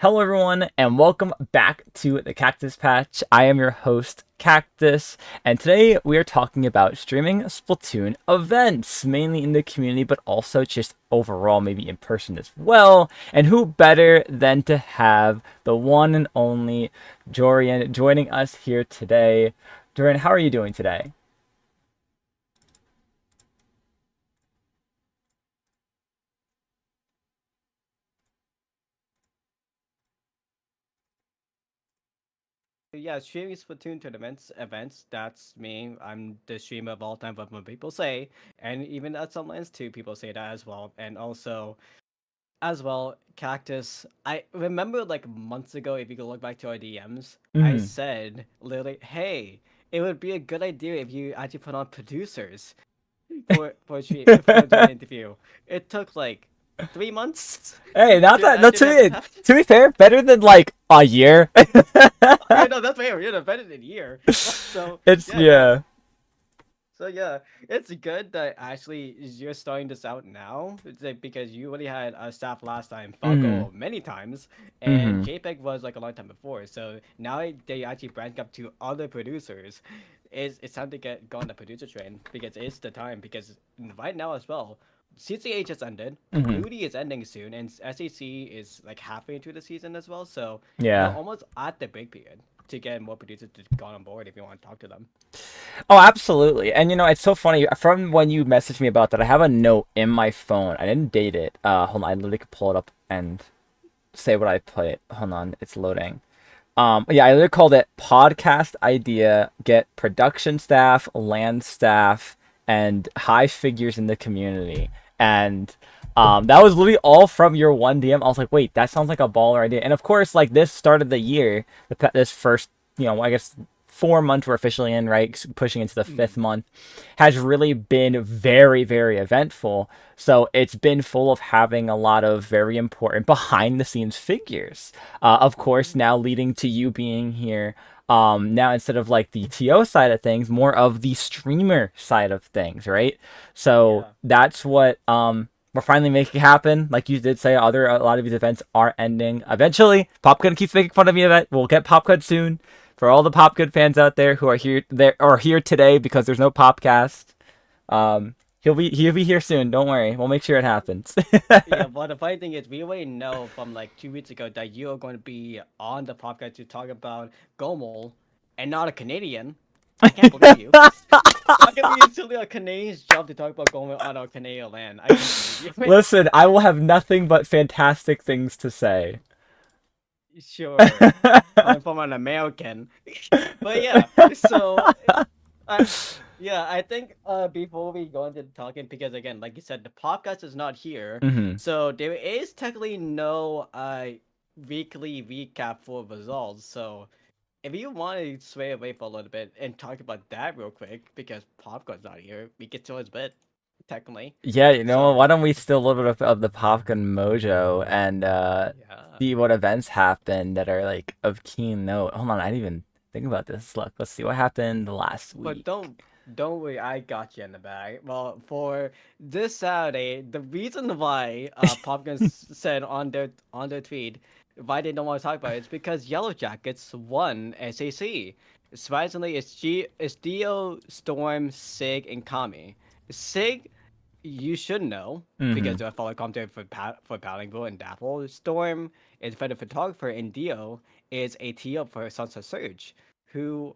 Hello, everyone, and welcome back to the Cactus Patch. I am your host, Cactus, and today we are talking about streaming Splatoon events, mainly in the community, but also just overall, maybe in person as well. And who better than to have the one and only Jorian joining us here today? Jorian, how are you doing today? Yeah, streaming Splatoon tournaments, events, that's me. I'm the streamer of all time, what most people say. And even at some lands too, people say that as well. And also, as well, Cactus. I remember like months ago, if you could look back to our DMs, I Mm-hmm. said literally, hey, it would be a good idea if you actually put on producers for doing an interview. It took like 3 months Hey, not to that. No, actually have it happen. to be fair, better than like a year. Yeah, no, that's fair. You're better than a year. So It's yeah, no. yeah. So yeah, it's good that actually you're starting this out now. It's like because you already had a staff last time, Mm-hmm. Falco many times, and Mm-hmm. JPEG was like a long time before. So now they actually branch up to other producers. It's time to go on the producer train because it's the time. Because right now as well, CCH has ended, Mm-hmm. Moody is ending soon, and SAC is like halfway into the season as well. So we're Yeah. almost at the break period to get more producers to go on board if you want to talk to them. Oh, absolutely. And it's so funny. From when you messaged me about that, I have a note in my phone. I didn't date it. Hold on. I literally could pull it up and say what I put. Hold on. It's loading. Yeah, I literally called it podcast idea, get production staff, land staff, and high figures in the community. And that was literally all from your one DM. I was like, wait, that sounds like a baller idea. And of course, like this start of the year, this first, I guess 4 months we're officially in, right? Pushing into the fifth Mm. month, has really been very, very eventful. So it's been full of having a lot of very important behind the scenes figures. Of course, now leading to you being here. Now instead of like the TO side of things, more of the streamer side of things, right? So Yeah. that's what we're finally making happen. Like you did say, a lot of these events are ending eventually. Popgun keeps making fun of me of it. We'll get Popgun soon. For all the Popgun fans out there who are here today because there's no Popcast, he'll be here soon. Don't worry, we'll make sure it happens. Yeah, but the funny thing is, we already know from like 2 weeks ago that you are going to be on the podcast to talk about Gomel and not a Canadian. I can't believe you. How can we instantly a Canadian's job to talk about Gomel on our Canadian land? I can't believe you. Listen, I will have nothing but fantastic things to say. Sure, coming from an American. But yeah, so I, yeah, I think before we go into the talking, because again, like you said, the podcast is not here, Hmm. so there is technically no weekly recap for results. So if you want to sway away for a little bit and talk about that real quick, because Popcorn's not here, we get to his bit technically. Yeah, So why don't we steal a little bit of the Popgun mojo and yeah, see what events happen that are like of keen note. Hold on, I didn't even think about this. Look, let's see what happened last but week. don't worry, I got you in the bag. Well, for this Saturday, the reason why said on their tweet why they don't want to talk about it is because Yellow Jackets won SAC. Surprisingly, it's Dio, Storm, Sig, and Kami. Sig, you should know because Hmm. I follow commentary for Paddington and Dapple. Storm is for the photographer, and Dio is a TO for Sunset Surge, who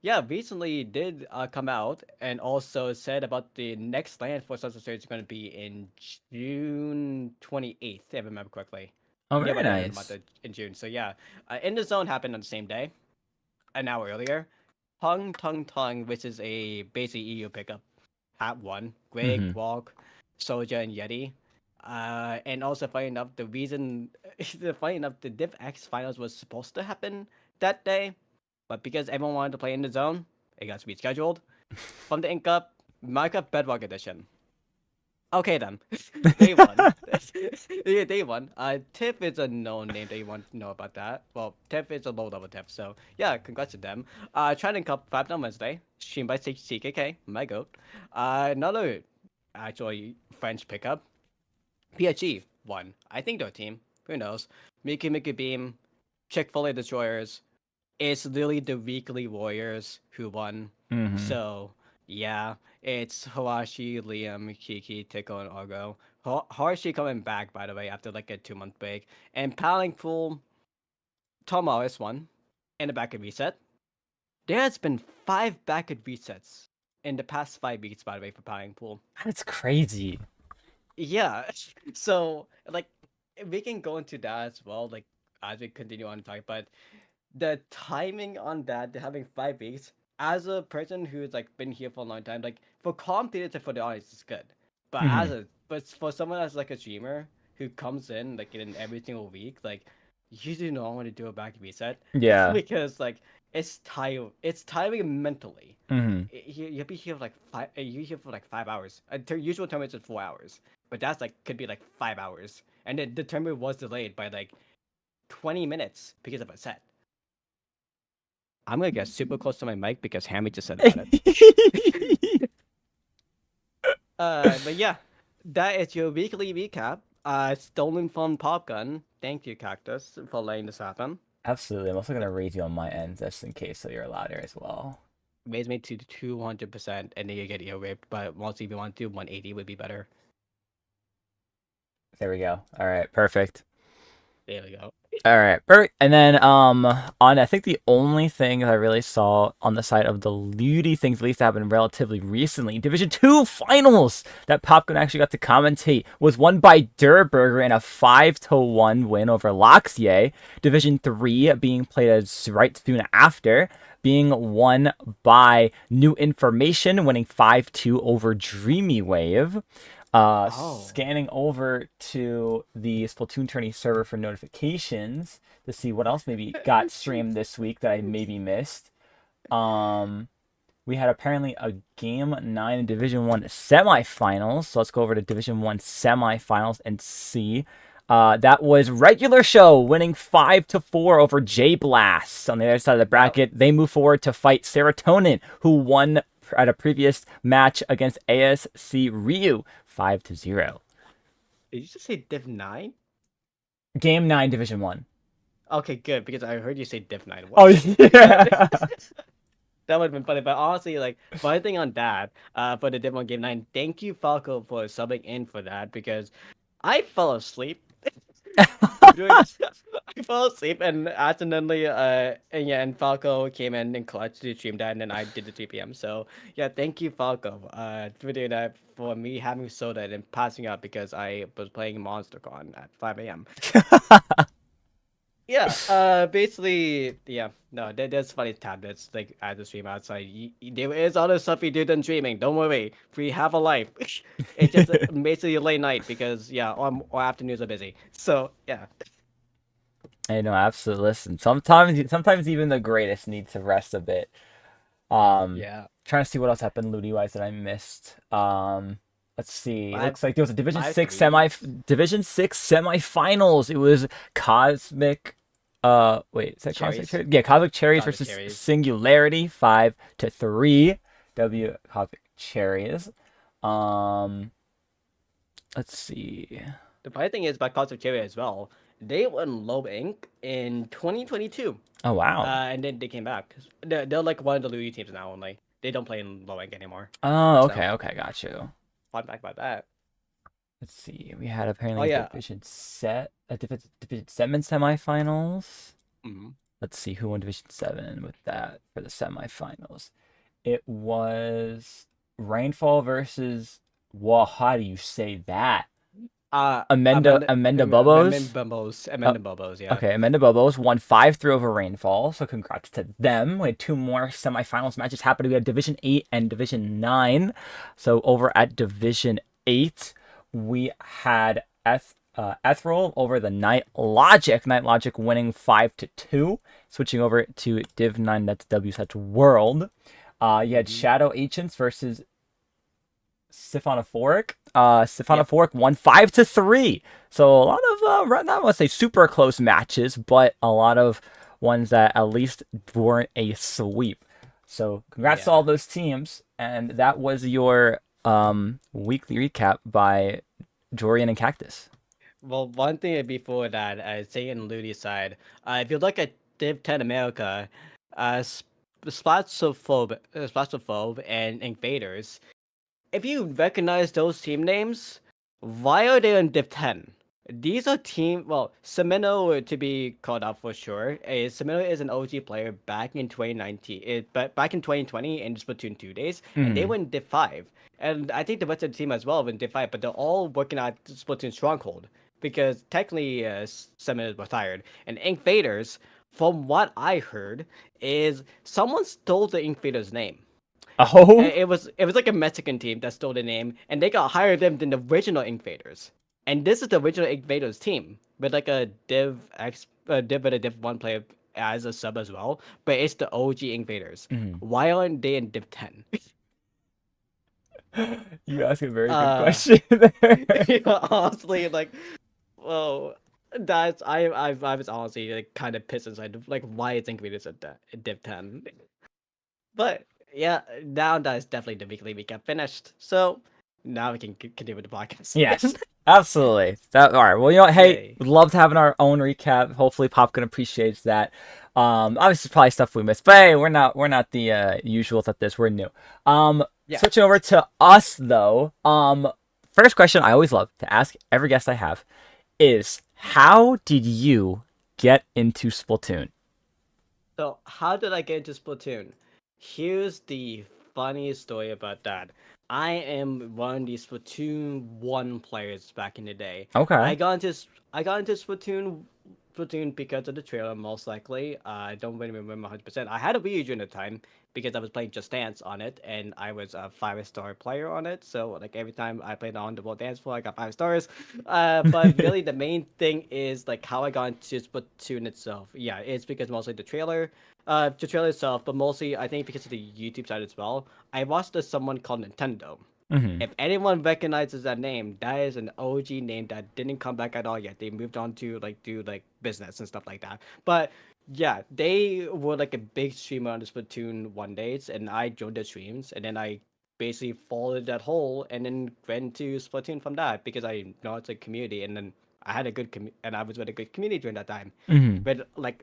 yeah, recently did come out and also said about the next land for Sunset Surge is going to be in June 28th, if I remember correctly. Oh, Near very by the end of the month nice. in June. So yeah, In the Zone happened on the same day, an hour earlier. Tung Tung Tung, which is a basic EU pickup, had one. Greg, Hmm. Walk, Soldier, and Yeti. And also, funny enough, funny enough, the Div X finals was supposed to happen that day, but because everyone wanted to play in the zone, it got rescheduled from the Ink Cup, Minecraft Bedrock Edition. Okay then, day one. Yeah, day one. Tiff is a known name that you want to know about that. Well, Tiff is a low level Tiff, so yeah, congrats to them. Trending Cup 5 on Wednesday, streamed by CKK, my goat. Another actually French pickup, PSG won. I think they're a team. who knows? Mickey Mickey Beam, Chick-fil-A Destroyers. It's literally the weekly Warriors who won. Mm-hmm. So yeah, it's Hawashi, Liam, Kiki, Tico, and Argo. Hawashi coming back by the way after like a 2 month break, and Paling Pool, Tom Morris won in the back of reset. There has been 5 back resets in the past 5 weeks, by the way, for Paling Pool. That's crazy. Yeah, so like we can go into that as well, like as we continue on to talk. But the timing on that, having 5 weeks, as a person who's like been here for a long time, like for calm theater for the audience is good, but Mm-hmm. but for someone that's like a streamer who comes in like in every single week, like you do not want to do a back reset Yeah. because like it's tiring mentally. Mm-hmm. You'll be here for like you here for like 5 hours. Usual tournaments is 4 hours, but that's like could be like 5 hours, and then the tournament was delayed by like 20 minutes because of a set. I'm gonna get super close to my mic because Hammy just said about it. But yeah, that is your weekly recap. Stolen from Popgun. Thank you, Cactus, for letting this happen. Absolutely. I'm also gonna raise you on my end just in case so you're louder as well. Raise me to 200%, and then you get ear raped. But once if you want to, 180 would be better. There we go. All right, perfect. There we go. All right, perfect. And then on I think the only thing that I really saw on the side of the Ludi things, at least that happened relatively recently, Division 2 finals that Popcorn actually got to commentate was won by Durburger in a 5-1 win over Loxier. Division 3 being played as right soon after, being won by New Information, winning 5-2 over Dreamy Wave. Oh. Scanning over to the Splatoon tourney server for notifications to see what else maybe got streamed this week that I maybe missed. We had apparently a Game 9 in Division 1 semifinals. So let's go over to Division 1 semifinals and see. That was Regular Show winning 5-4 over J Blast on the other side of the bracket. They move forward to fight Serotonin, who won at a previous match against ASC Ryu 5-0. Did you just say Div 9? Game 9 Division 1. Okay, good, because I heard you say Div 9. Oh, What? yeah. That would have been funny, but honestly, like, my thing on that, for the Div 1 Game 9, thank you, Falco, for subbing in for that, because I fell asleep doing this. I fell asleep and accidentally, and Falco came in and clutch to stream that, and then I did the 3 p.m. So yeah, thank you, Falco, for doing that, for me having soda and passing out because I was playing MonsterCon at 5 a.m. Yeah, basically, yeah, no, there's funny tablets like at the stream outside. There is other stuff we do than streaming. Don't worry, we have a life. It's just basically a late night because yeah, our afternoons are busy. So yeah. I know, absolutely. Listen, sometimes even the greatest need to rest a bit. Yeah. Trying to see what else happened Ludi wise that I missed. Let's see. It Five looks like there was a five threes. Division 6 semifinals. It was Cosmic wait, is that Cosmic Cherries. Cherries? Yeah, Cosmic Cherries Cosmic versus cherries. Singularity 5-3. W Cosmic Cherries. Um let's see. The funny thing is about Cosmic Cherry as well. They won Low Inc. in 2022. Oh wow. And then they came back. They're like one of the Louis teams now only. They don't play in Low Inc. anymore. Oh, So okay, okay, got you. fun fact about that. Let's see. We had Oh apparently yeah. Division 7 semifinals. Mhm. Let's see who won Division 7 with that for the semifinals. It was Rainfall versus, well, how do you say that? Amenda Bobos. Amanda Bobos, yeah. Okay, Amenda Bobos won 5-3 over Rainfall, so congrats to them. We had two more semifinals matches happen. We had Division 8 and Division 9. So over at Division 8, we had Ethereal over the Night Logic. Night Logic winning 5-2. Switching over to Div 9, that's W such World. You had Shadow Ancients versus Siphonophoric. Siphonophoric won 5-3. So a lot of not want to say super close matches, but a lot of ones that at least weren't a sweep. So congrats to all those teams, and that was your weekly recap by Jorian and Cactus. Well, one thing before that, saying on Ludi's side, if you look at Div 10 America, Splatophobe and Invaders, if you recognize those team names, why are they in Div 10? These are well, Semino to be called out for sure. Semino is an OG player back in 2019, but back in 2020 in Splatoon 2 days, and they Mm. went Div 5. And I think the rest of the team as well went Div 5, but they're all working at Splatoon Stronghold because technically Semino is retired. And Invaders, from what I heard, is someone stole the Invaders name. Oh. It was like a Mexican team that stole the name, and they got higher them than the original Invaders. And this is the original Invaders team with like a Div and a Div 1 player as a sub as well, but it's the OG Invaders. Mm. Why aren't they in Div 10? You ask a very good uh, question there. honestly, like, well, that's I was honestly like kind of pissed inside. Like, why is Invaders at Div 10? But yeah, now that is definitely the weekly recap finished. So now we can continue with the podcast. Yes, absolutely. That all right. Well, you know what? Hey, Yay. we'd love to having our own recap. Hopefully, Popkin appreciates that. Obviously, probably stuff we missed, but hey, we're not the usuals at this. We're new. Yeah. Switching over to us though. First question I always love to ask every guest I have is, how did you get into Splatoon? So how did I get into Splatoon? Here's the funniest story about that. I am one of these Splatoon 1 players back in the day. Okay. I got into Splatoon because of the trailer, most likely. I don't really remember 100%. I had a Wii U during the time because I was playing Just Dance on it, and I was a 5-star player on it. So like every time I played on the World Dance Floor, I got 5 stars. But really, the main thing is like how I got into Splatoon itself. Yeah, it's because mostly the trailer itself, but mostly I think because of the YouTube side as well. I watched someone called Nintendo. Hmm. If anyone recognizes that name, that is an OG name that didn't come back at all yet. They moved on to like do like business and stuff like that. But yeah, they were like a big streamer on the Splatoon 1 days, and I joined their streams, and then I basically followed that hole, and then went to Splatoon from that because I know it's a community, and then I had a and I was with a good community during that time, Hmm. with like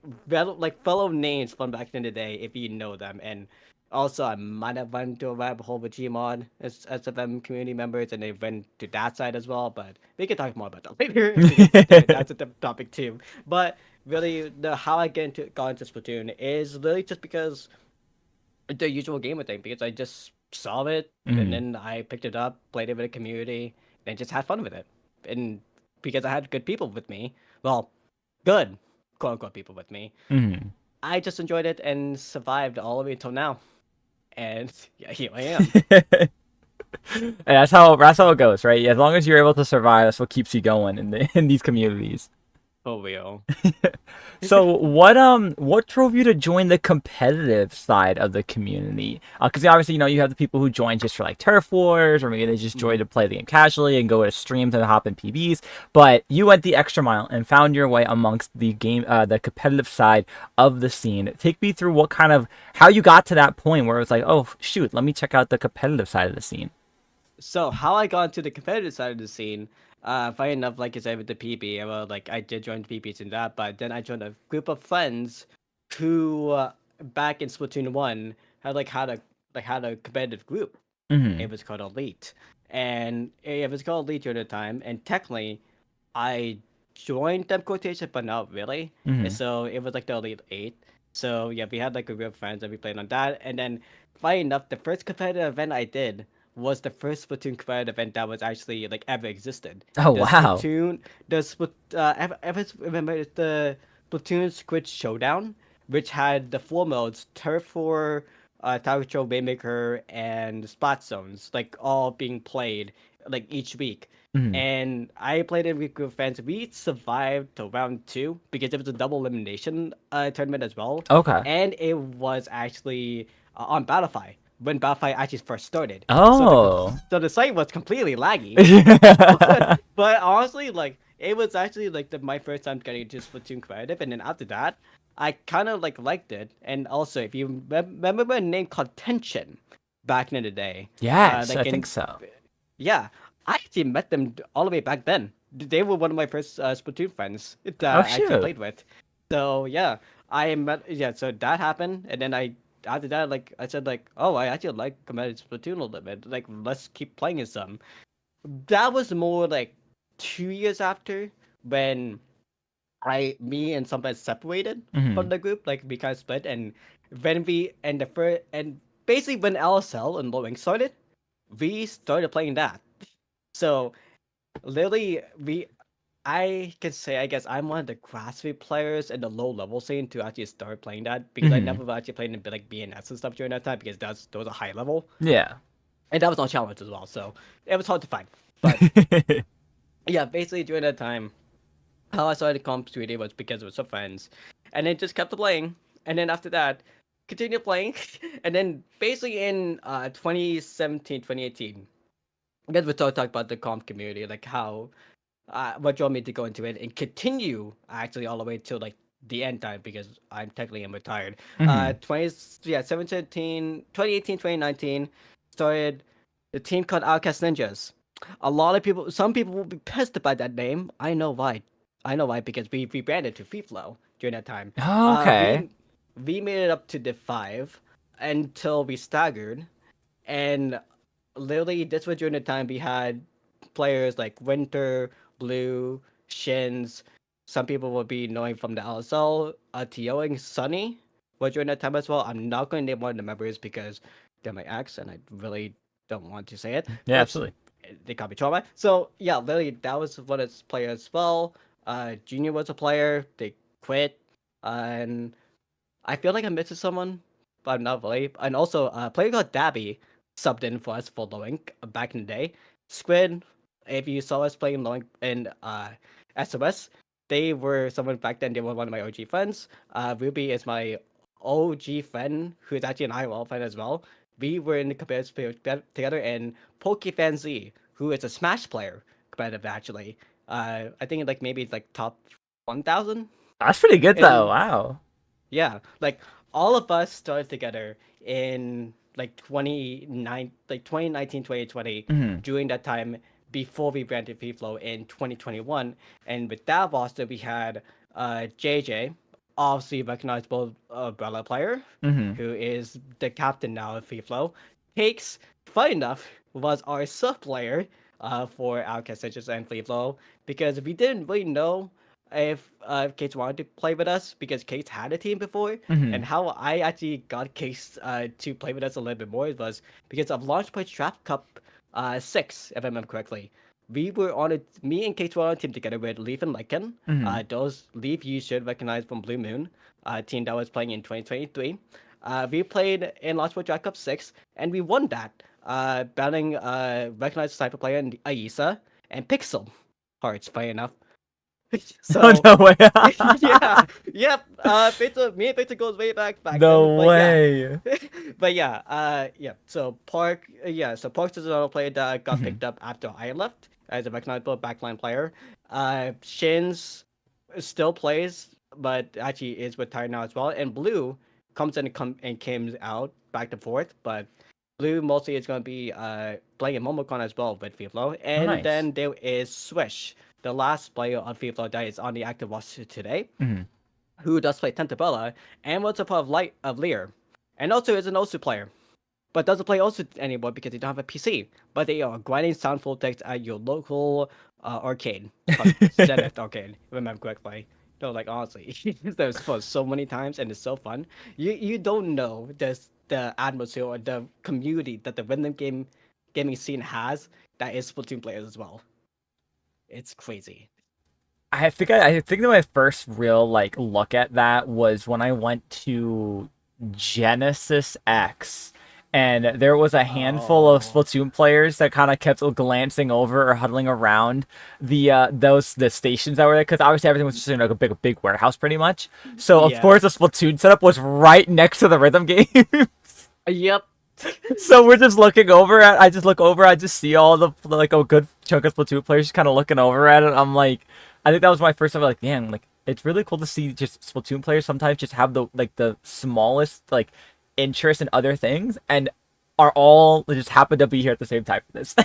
fellow names from back in the day if you know them, and also, I might have went to a rabbit hole with Gmod as SFM community members, and they went to that side as well. But we can talk more about that later because that's a different topic too. But really, the how I got into Splatoon is really just because the usual gamer thing. Because I just saw it, and Hmm. then I picked it up, played it with the community, and just had fun with it. And because I had good people with me, well, good quote unquote people with me, Hmm. I just enjoyed it and survived all the way until now. And yeah, here I am. And that's how it goes, right? As long as you're able to survive, that's what keeps you going in these communities. For real. So what drove you to join the competitive side of the community? Because obviously you have the people who join just for like turf wars, or maybe they just join Mhm. to play the game casually and go to streams and hop in PBs. But you went the extra mile and found your way amongst the competitive side of the scene. Take me through how you got to that point where it was like, oh shoot, let me check out the competitive side of the scene. So how I got into the competitive side of the scene, funny enough, like I said with the PB, well, like I did join PBs in that, but then I joined a group of friends who back in Splatoon 1 had a competitive group. Mm-hmm. It was called Elite, and it was called Elite during the time. And technically, I joined them quotation, but not really. And Mm-hmm. so it was like the Elite Eight. So yeah, we had like a group of friends and we played on that. And then, funny enough, the first competitive event I did was the first Splatoon competitive event that was actually like ever existed. Oh The wow. Splatoon, the Splat, ever remember the Splatoon Squid Showdown, which had the four modes: Turf War, Tower Control, Waymaker, and Spot Zones, like all being played like each week. Mm-hmm. And I played it with group of friends. We survived to round two because it was a double elimination tournament as well, Okay. and it was actually on Battlefy when Battlefy actually first started. Oh. So the site was completely laggy, but, Mm-hmm. but honestly, like it was actually like my first time getting into Splatoon competitive, and then after that, I kind of like liked it. And also, if you remember a name called Tension back in the day, Yes, I like think in so. yeah, I actually met them all the way back then. they were one of my first Splatoon friends that Oh I actually shoot. played with. So yeah, I met yeah. So that happened, and then I after that like I said like, oh, I actually like competitive Splatoon a little bit. Like let's keep playing it some. That was more like 2 years after when me and somebody separated Hmm. from the group, like we kind of split, and when we and the first and basically when LSL and Lowing started, we started playing that. So literally, I can say I guess I'm one of the grassroots players in the low level scene to actually start playing that because I Hmm. never actually played in like BNS and stuff during that time because those are high level Yeah. and that was on challenge as well, so it was hard to find. But yeah, basically during that time how I started comp 3D was because it was some friends, and then just kept playing. And then after that, continued playing, and then basically in 2017, 2018, because we talk about the comp community, like how what drove me to go into it and continue actually all the way till like the end time because I'm technically am retired. Hmm. 20 yeah 17, 2018, 2019 started the team called Outcast Ninjas. A lot of people, some people will be pissed about that name. I know why. I know why because we rebranded to Free Flow during that time. Uh, Okay. we we made it up to the five until we staggered, and literally this was during the time we had players like Winter, Blue, Shins. Some people will be knowing from the LSL, TOing Sunny was during that time as well. I'm not going to name one of the members because they're my ex and I really don't want to say it, Yeah, but absolutely. they got me trauma. So yeah, literally that was one of its players as well. Junior was a player. They quit, and I feel like I'm missing someone, but I'm not really. And also, a player called Dabby subbed in for us for Loink back in the day. Squid, if you saw us playing Loink in SOS, they were someone back then. They were one of my OG friends. Ruby is my OG friend, who is actually an IRL friend as well. We were in the competitive spirit together, and PokeFan Z, who is a Smash player, competitive actually. I think like maybe it's like top 1,000 That's pretty good though. in Wow. yeah, like all of us started together in like 2019, 2020 Hmm. during that time before we branded Free Flow in 2021. And with that roster, we had JJ, obviously recognizable umbrella player, Hmm. who is the captain now of Free Flow. Cakes, fun enough, was our sub player for Outcast Citrus and Free Flow because we didn't really know if Case wanted to play with us because Case had a team before, Hmm. and how I actually got Case to play with us a little bit more was because of Launch Point Trap Cup 6, if I remember correctly. We were on it. Me and Case were on a team together with Leaf and Lycan. Hmm. Those Leaf you should recognize from Blue Moon, team that was playing in 2023. We played in Launch Point Trap Cup 6, and we won that, battling recognized sniper player Aisa and Pixel Hearts, funny enough. Oh So no way. yeah, yep. Me and Victor goes way back then. No But yeah, way. but yeah, yeah. So Parks is another player that got Hmm. picked up after I left as a recognizable backline player. Shins still plays, but actually is retired now as well. And Blue comes in and comes out back and forth, but Blue mostly is going to be playing Momocon as well with Fiflo. Oh And nice. then there is Swish, the last player on Fiflo that is on the active roster today, Hmm. who does play Tentabella and was a part of Light of Lear, and also is an Osu player, but doesn't play Osu anymore because they don't have a PC. But they are grinding sound full text at your local arcade called Zenith Arcade, if I remember correctly. No, like honestly, there's fun so many times and it's so fun. You don't know the atmosphere or the community that the random gaming scene has that is Splatoon players as well. It's crazy. I think that my first real like look at that was when I went to Genesis X, and there was a handful of Oh, Splatoon players that kind of kept glancing over or huddling around the stations that were there because obviously everything was just in like a big warehouse pretty much. So of yeah. course the Splatoon setup was right next to the rhythm game. Yep. So we're just looking over at. I just look over. I just see all the like a good chunk of Splatoon players just kind of looking over at it. I'm like, I think that was my first time. Like, man, like it's really cool to see just Splatoon players sometimes just have the smallest like interest in other things and are all they just happen to be here at the same time for this.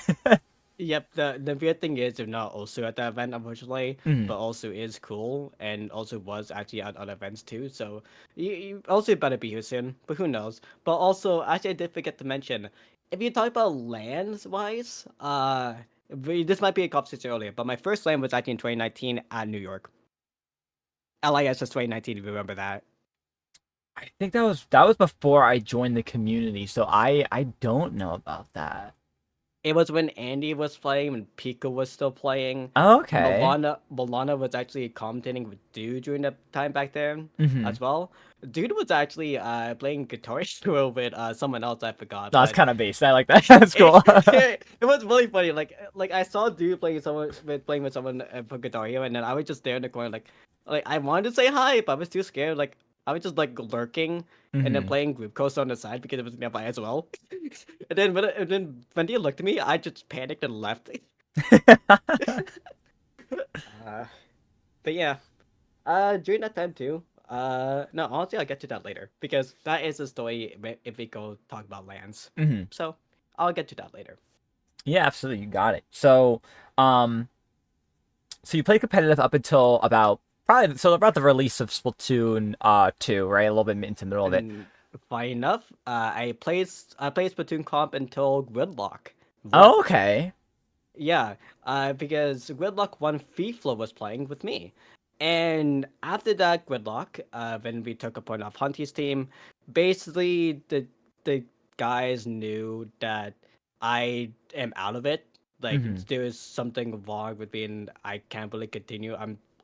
Yep, the weird thing is they're not also at the event, unfortunately, Mhm. but also is cool and also was actually at other events too. So you also better be here soon, but who knows? But also, actually, I did forget to mention, if you talk about lands wise, this might be a conversation earlier, but my first land was actually in 2019 at New York. LIS was 2019, if you remember that. I think that was before I joined the community, so I don't know about that. It was when Andy was playing, when Pika was still playing. Okay. Milana was actually commentating with Dude during that time back then Hmm. as well. Dude was actually playing Guitar Hero with someone else I forgot, That's but kind of basic. I like that. That's cool. it was really funny. Like I saw Dude playing with someone for Guitar Hero, and then I was just there in the corner, like I wanted to say hi, but I was too scared. Like I was just like lurking and then Hmm. playing Group Coast on the side because it was nearby as well. And then when they looked at me, I just panicked and left. Uh, but yeah, during that time too. No, honestly, I'll get to that later because that is a story if we go talk about lands. Hmm. So I'll get to that later. Yeah, absolutely. You got it. Um, so you played competitive up until about the release of Splatoon 2, right? A little bit into the middle of it. And funny enough, I played Splatoon comp until Gridlock won. Oh, okay. Yeah, because Gridlock 1 FIFA was playing with me. And after that Gridlock, when we took a point off Hunty's team, basically the guys knew that I am out of it. Like Hmm. there is something wrong with me and I can't really continue.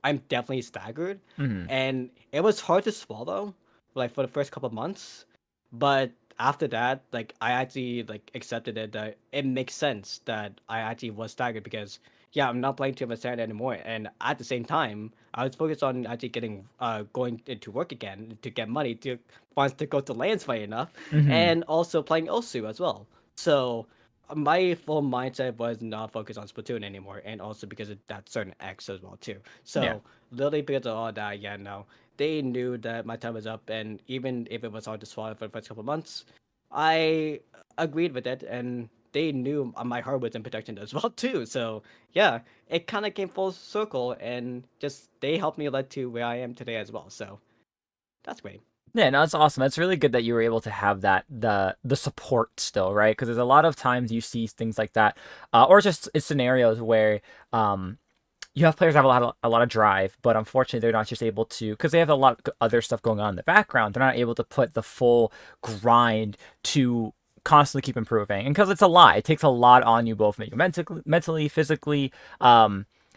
I'm definitely staggered. Hmm. And it was hard to swallow, like for the first couple of months. But after that, like I actually like accepted it that it makes sense that I actually was staggered because yeah, I'm not playing too much Saturday anymore, and at the same time, I was focused on actually getting going into work again to get money to wants to go to lands, funny enough, Hmm. and also playing Osu as well. So my full mindset was not focused on Splatoon anymore, and also because of that certain X as well too. Yeah. So literally because of all that, yeah, no, they knew that my time was up, and even if it was hard to swallow for the first couple months, I agreed with it, and they knew my heart was in protection as well too. So yeah, it kind of came full circle, and just they helped me lead to where I am today as well. So that's great. Yeah, no, that's awesome. It's really good that you were able to have the support still, right? Because there's a lot of times you see things like that, or just it's scenarios where um you have players that have a lot of drive, but unfortunately they're not just able to because they have a lot of other stuff going on in the background. They're not able to put the full grind to constantly keep improving, and because it's a lot, it takes a lot on you both mentally, physically.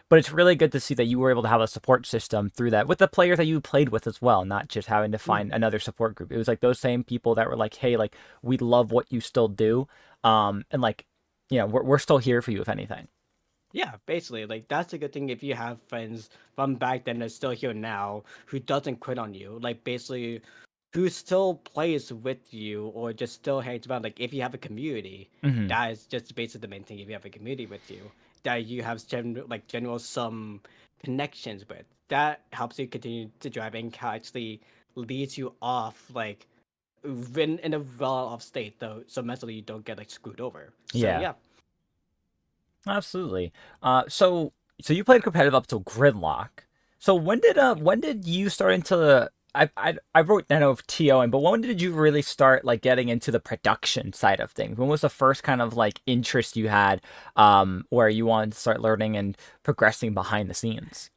But it's really good to see that you were able to have a support system through that with the players that you played with as well, not just having to Mm. find another support group. It was like those same people that were like, "Hey, like we love what you still do," and like, we're still here for you if anything. Yeah, basically, like that's a good thing if you have friends from back then that's still here now who doesn't quit on you. Like basically, who still plays with you or just still hangs around. Like if you have a community, Hmm. that is just basically the main thing. If you have a community with you, that you have general some connections with, that helps you continue to drive and actually leads you off like when in a well off state though, so mentally you don't get like screwed over. So Yeah. yeah. Absolutely. So you played competitive up till Gridlock. So when did you start into the I wrote down of TOing, but when did you really start like getting into the production side of things? When was the first kind of like interest you had where you wanted to start learning and progressing behind the scenes?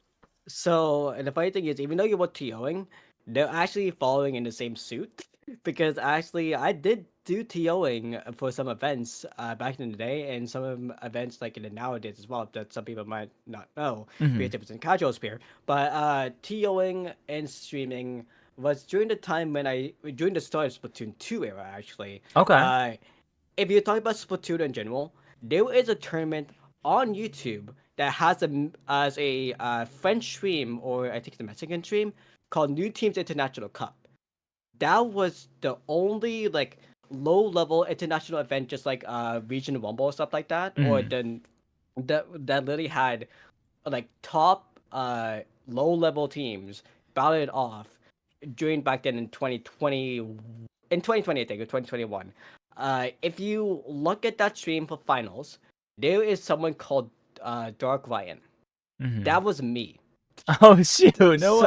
So, and the funny thing is, even though you were TOing, they're actually following in the same suit. Because actually, I did do TOing for some events back in the day, and some events like in the nowadays as well that some people might not know Hmm. because it's in casual sphere. But TOing and streaming was during the time during the start of Splatoon 2 era actually. Okay. Uh, if you talk about Splatoon in general, there is a tournament on YouTube that has as a French stream or I think the Mexican stream called New Teams International Cup. That was the only like low level international event, just like Region Rumble or stuff like that, or Hmm. then that literally had like top low level teams battled off during back then in 2020 in 2020 I think or 2021. If you look at that stream for finals, there is someone called Dark Ryan. Hmm. That was me. Oh shoot! No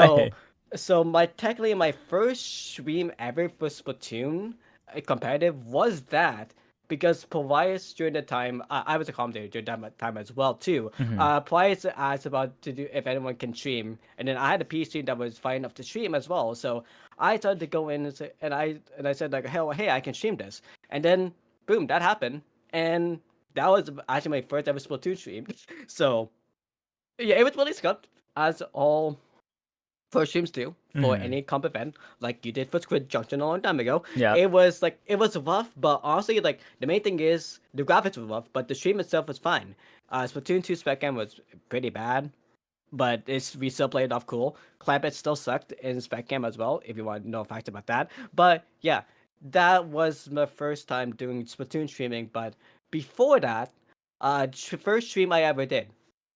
So, way. my technically my first stream ever for Splatoon competitive was that because Polias during the time I was a commentator during that time as well too. Hmm. Polias asked about to do if anyone can stream, and then I had a PC that was fine enough to stream as well. So I started to go in and say, and I said like, hey, I can stream this, and then boom, that happened, and that was actually my first ever Splatoon stream. So yeah, it was really good as all for streams too, for Hmm. any comp event, like you did for Squid Junction a long time ago. Yeah. It was like it was rough, but honestly, like the main thing is the graphics were rough, but the stream itself was fine. Splatoon 2 spec game was pretty bad, but we still played it off cool. Clampett still sucked in spec game as well, if you want to know facts about that. But yeah, that was my first time doing Splatoon streaming. But before that, first stream I ever did,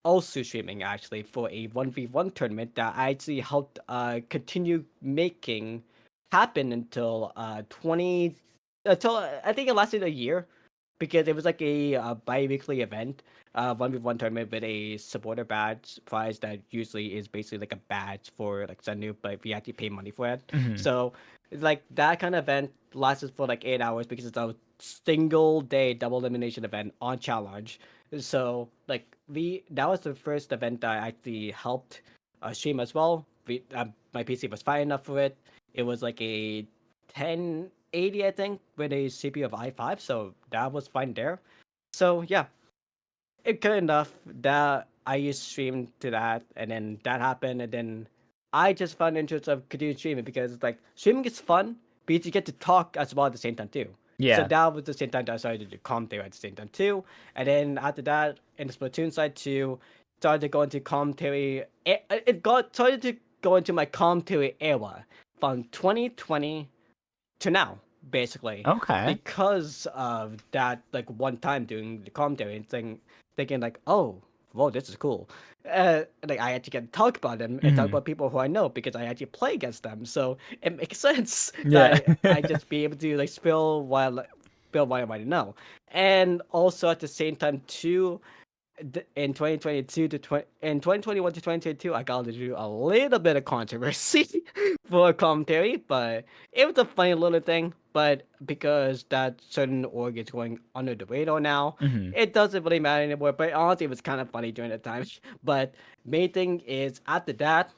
also streaming actually for a 1v1 tournament that I actually helped continue making happen until 20 until I think it lasted a year because it was like a bi-weekly event, 1v1 tournament with a supporter badge prize that usually is basically like a badge for like Sunoob, but we actually pay money for it. Hmm. So like that kind of event lasted for like 8 hours because it's a single day double elimination event on challenge. So like that was the first event that I actually helped stream as well. My PC was fine enough for it. It was like a 1080, I think, with a CPU of i5, so that was fine there. So yeah, it good enough that I used stream to that, and then that happened, and then I just found interest of continuing streaming because like streaming is fun, because you get to talk as well at the same time too. So Yeah. that was the same time that I started to do commentary at the same time too, and then after that, in the Splatoon side too, started to go into commentary. It got started to go into my commentary era from 2020 to now, basically, Okay. because of that like one time doing the commentary and thinking like, oh, whoa, this is cool. Like I actually get to talk about them and talk Hmm. about people who I know because I actually play against them, so it makes sense that Yeah. I just be able to like spill what I might know, and also at the same time too in 2022 to 20 in 2021 to 2022 I got to do a little bit of controversy for commentary, but it was a funny little thing. But because that certain org is going under the radar now, Hmm. it doesn't really matter anymore. But honestly, it was kind of funny during that time. But main thing is after that,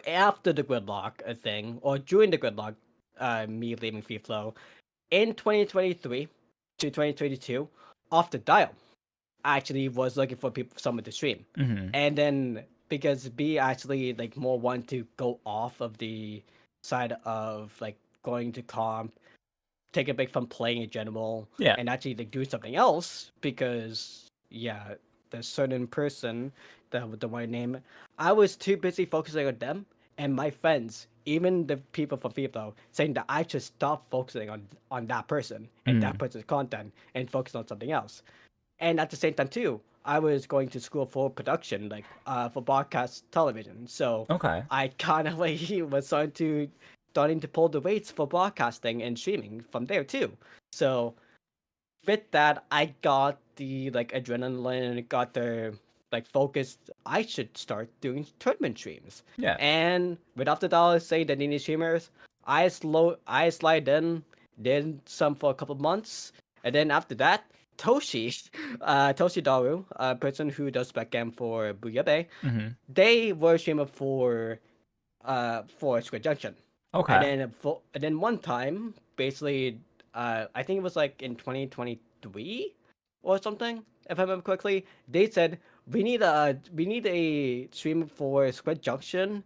after the gridlock thing or during the gridlock, me leaving free flow in 2023 to 2022 off the dial actually was looking for people someone to stream. Hmm. And then because B actually like more want to go off of the side of like going to comp, take a break from playing in general, Yeah. and actually like do something else because yeah, the certain person that with the white name, I was too busy focusing on them and my friends, even the people from FIFA, saying that I should stop focusing on that person and that Hmm. person's content and focus on something else. And at the same time too, I was going to school for production, like for broadcast television. So Okay. I kind of like was starting to pull the weights for broadcasting and streaming from there too. So with that, I got the like adrenaline, got the like focus. I should start doing tournament streams. Yeah. And without the dollars say the Nini streamers, I slide in, did some for a couple months, and then after that, Toshi, Toshi Daru, a person who does backend for Bouillabaisse, Hmm. they were streamer for Squid Junction. Okay. And then one time, basically, I think it was like in 2023 or something, if I remember correctly. They said we need a stream for Squid Junction,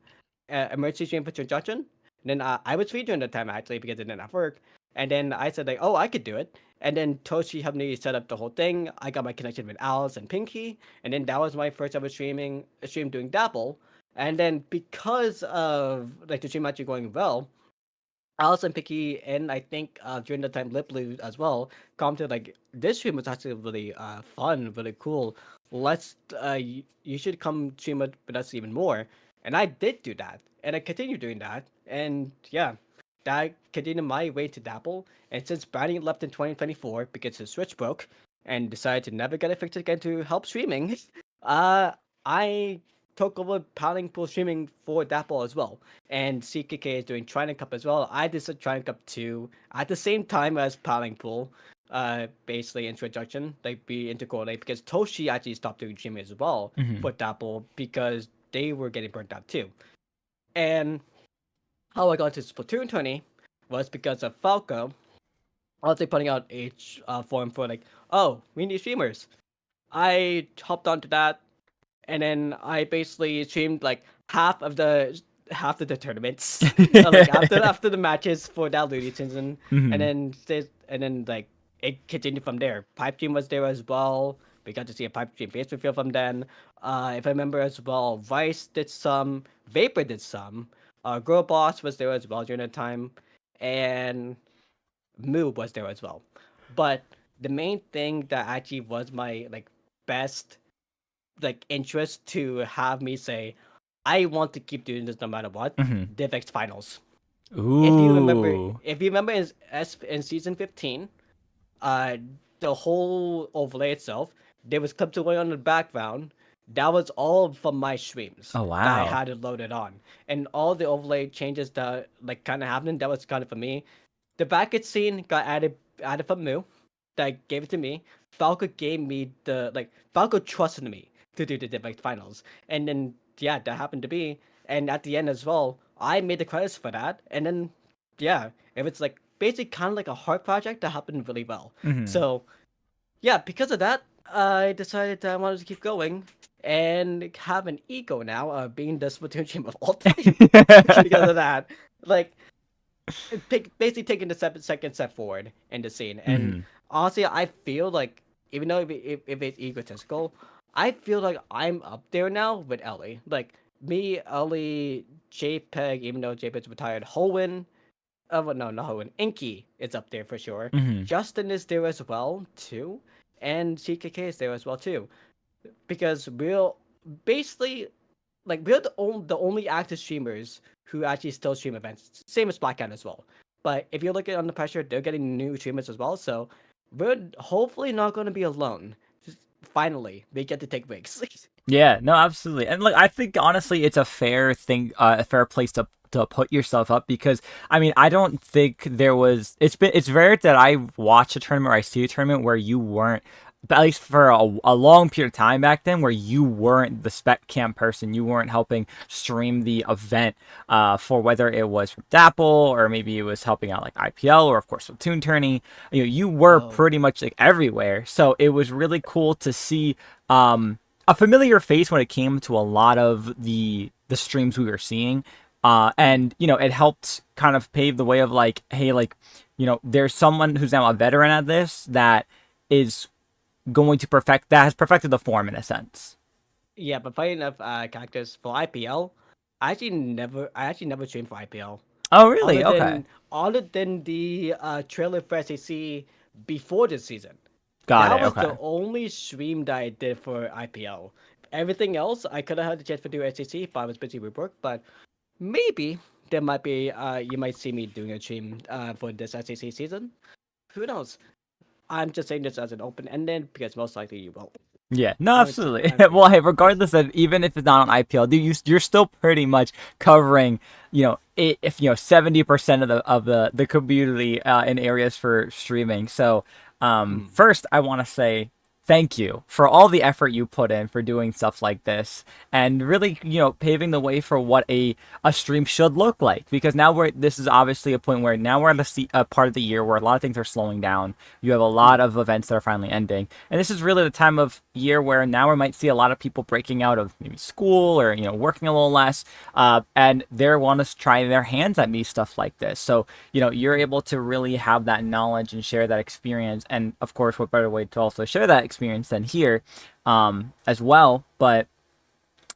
emergency stream for Squid Junction. And then I was free during the time actually because it didn't have work. And then I said like, oh, I could do it. And then Toshi helped me set up the whole thing. I got my connection with Alice and Pinky, and then that was my first ever stream doing Dapple. And then because of like the stream actually going well, Alice and Picky and I think during the time Lip Blue as well commented like this stream was actually really fun, really cool. You should come stream it with us even more. And I did do that, and I continue doing that, and yeah, that continued my way to Dapple. And since Brownie left in 2024 because his Switch broke, and decided to never get affected again to help streaming. I took over Paddling Pool streaming for Dapple as well, and CKK is doing Trident Cup as well. I did Trident Cup 2 at the same time as Paddling Pool. Basically introduction, like be intercorrelate because Toshi actually stopped doing streaming as well Hmm. for Dapple because they were getting burnt out too. And how I got to Splatoon 20 was because of Falco. Also putting out a forum for like, oh, we need streamers. I hopped onto that, and then I basically streamed like half of the tournaments, like after the matches for that Looney season, and Hmm. then like it continued from there. Pipe Dream was there as well. We got to see a Pipe Dream face reveal from then. If I remember as well, Vice did some, Vapor did some. Girl Boss was there as well during that time, and Moo was there as well. But the main thing that actually was my like best like interest to have me say, I want to keep doing this no matter what. Hmm. DivX finals. Ooh. If you remember in season 15, uh, the whole overlay itself, there was clips away on the background. That was all from my streams Oh that I wow. had it loaded on, and all the overlay changes that like kind of happened. That was kind of for me. The backend scene got added from Moo, that gave it to me. Falco gave me the like Falco trusted me to do the Divac finals, and then yeah, that happened to be. And at the end as well, I made the credits for that, and then yeah, if it's like basically kind of like a heart project that happened really well. Hmm. So yeah, because of that, I decided that I wanted to keep going and have an ego now of being the Splatoon champ of all time because of that. Like basically taking the second step forward in the scene. And Hmm. honestly, I feel like even though if it's egotistical, I feel like I'm up there now with Ellie. Like me, Ellie, JPEG, even though JPEG's retired, Hoenn, well, no, not Hoenn, Inky is up there for sure. Hmm. Justin is there as well too, and CKK is there as well too. Because we'll basically like we're the only active streamers who actually still stream events. Same as Black Cat as well. But if you look at Under Pressure, they're getting new streamers as well. So we're hopefully not going to be alone. Just finally, we get to take breaks. Yeah, no, absolutely. And look, I think honestly it's a fair thing, a fair place to put yourself up because I mean, I don't think there was it's rare that I watch a tournament or I see a tournament where you weren't at least for a long period of time back then where you weren't the spec cam person, you weren't helping stream the event for whether it was from Dapple or maybe it was helping out like IPL or of course with Toon Tourney. You were Oh, pretty much like everywhere. So it was really cool to see a familiar face when it came to a lot of the streams we were seeing. And it helped kind of pave the way of like, hey, like, there's someone who's now a veteran at this that is going to that has perfected the form in a sense. yeah, but funny enough, Cactus for IPL, I actually never streamed for IPL. Oh, really? Okay. Other than the trailer for SAC before this season. Got That it. was the Okay. only stream that I did for IPL. Everything else, I could have had the chance to do SAC, but I was busy with work. But maybe there might be, you might see me doing a stream for this SAC season. Who knows? I'm just saying this as an open ended because most likely you will. Yeah, no, absolutely. I'm Well, hey, regardless of even if it's not on IPL, dude, you're still pretty much covering, if 70% of the community in areas for streaming. So, mm, first, I want to say thank you for all the effort you put in for doing stuff like this and really, paving the way for what a stream should look like. Because now this is obviously a point where now we're at a part of the year where a lot of things are slowing down. You have a lot mm, of events that are finally ending. And this is really the time of year where now we might see a lot of people breaking out of maybe school or, working a little less. And they want to try their hands at me stuff like this. So, you're able to really have that knowledge and share that experience. And of course, what better way to also share that experience than here as well. But